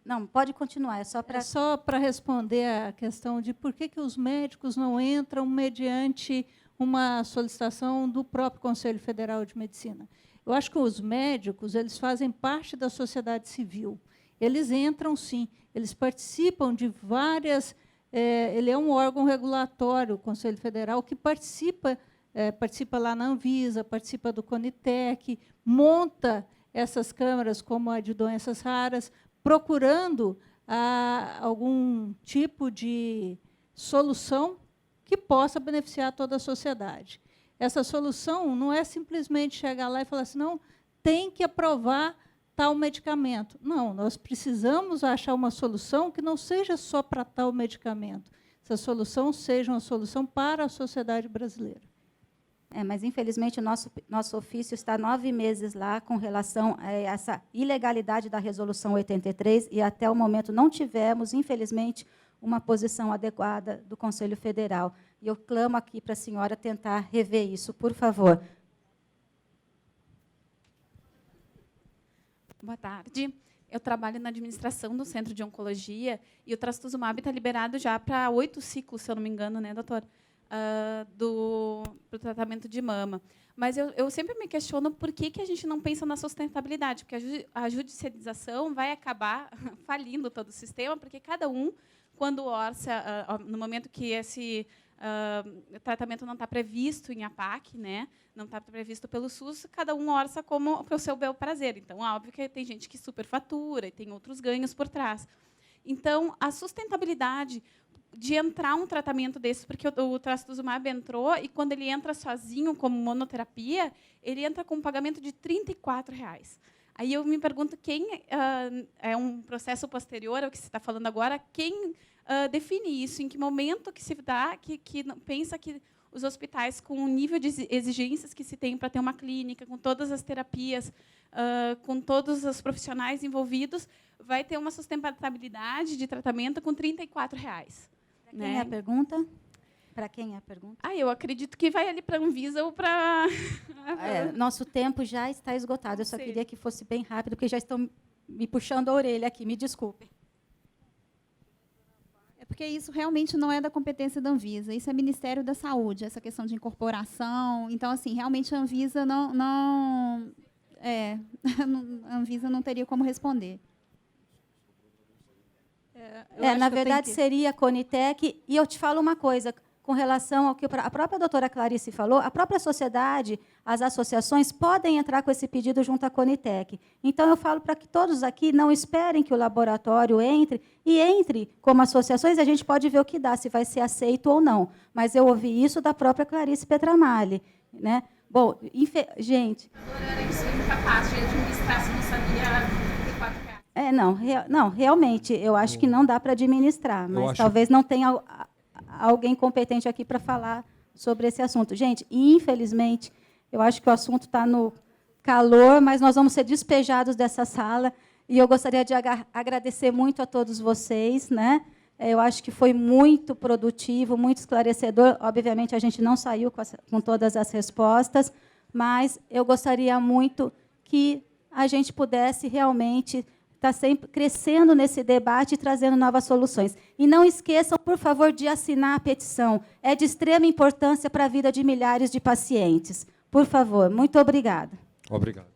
Não, pode continuar, é só para... É só para responder a questão de por que os médicos não entram mediante uma solicitação do próprio Conselho Federal de Medicina. Eu acho que os médicos, eles fazem parte da sociedade civil. Eles entram, sim, eles participam de várias... ele é um órgão regulatório, o Conselho Federal, que participa lá na Anvisa, participa do CONITEC, monta essas câmaras, como a de doenças raras, procurando algum tipo de solução que possa beneficiar toda a sociedade. Essa solução não é simplesmente chegar lá e falar assim, não, tem que aprovar tal medicamento. Não, nós precisamos achar uma solução que não seja só para tal medicamento. Essa solução seja uma solução para a sociedade brasileira. Mas, infelizmente, o nosso ofício está 9 meses lá com relação a essa ilegalidade da Resolução 83, e, até o momento, não tivemos, infelizmente, uma posição adequada do Conselho Federal. E eu clamo aqui para a senhora tentar rever isso, por favor. Boa tarde. Eu trabalho na administração do Centro de Oncologia, e o trastuzumab está liberado já para 8 ciclos, se eu não me engano, né, doutor? Para o tratamento de mama. Mas eu sempre me questiono por que a gente não pensa na sustentabilidade, porque a judicialização vai acabar falindo todo o sistema, porque cada um, quando orça, no momento que esse tratamento não está previsto em APAC, né, não está previsto pelo SUS, cada um orça como para o seu bel prazer. Então, é óbvio que tem gente que superfatura e tem outros ganhos por trás. Então, a sustentabilidade de entrar um tratamento desse, porque o trastuzumab entrou, e quando ele entra sozinho como monoterapia, ele entra com um pagamento de R$ 34. Aí eu me pergunto quem é um processo posterior ao que se está falando agora, quem define isso, em que momento que se dá, que pensa que os hospitais, com o nível de exigências que se tem para ter uma clínica, com todas as terapias, com todos os profissionais envolvidos, vai ter uma sustentabilidade de tratamento com R$ 34. Para quem é a pergunta? Para quem é a pergunta? Eu acredito que vai ali para a Anvisa ou para... Nosso tempo já está esgotado. Eu só queria que fosse bem rápido, porque já estão me puxando a orelha aqui. Me desculpem. É porque isso realmente não é da competência da Anvisa. Isso é Ministério da Saúde, essa questão de incorporação. Então, assim, realmente a Anvisa a Anvisa não teria como responder. Na verdade, seria a CONITEC. E eu te falo uma coisa, com relação ao que a própria doutora Clarice falou, a própria sociedade, as associações podem entrar com esse pedido junto à CONITEC. Então, eu falo para que todos aqui não esperem que o laboratório entre, e entre como associações, a gente pode ver o que dá, se vai ser aceito ou não. Mas eu ouvi isso da própria Clarice Petramalli, né? Bom, gente... Eu era incapaz de administrar, se não sabia... Não, realmente, eu acho que não dá para administrar, mas talvez não tenha alguém competente aqui para falar sobre esse assunto. Gente, infelizmente, eu acho que o assunto está no calor, mas nós vamos ser despejados dessa sala, e eu gostaria de agradecer muito a todos vocês, né? Eu acho que foi muito produtivo, muito esclarecedor. Obviamente, a gente não saiu com todas as respostas, mas eu gostaria muito que a gente pudesse realmente estar sempre crescendo nesse debate e trazendo novas soluções. E não esqueçam, por favor, de assinar a petição. É de extrema importância para a vida de milhares de pacientes. Por favor, muito obrigada. Obrigado.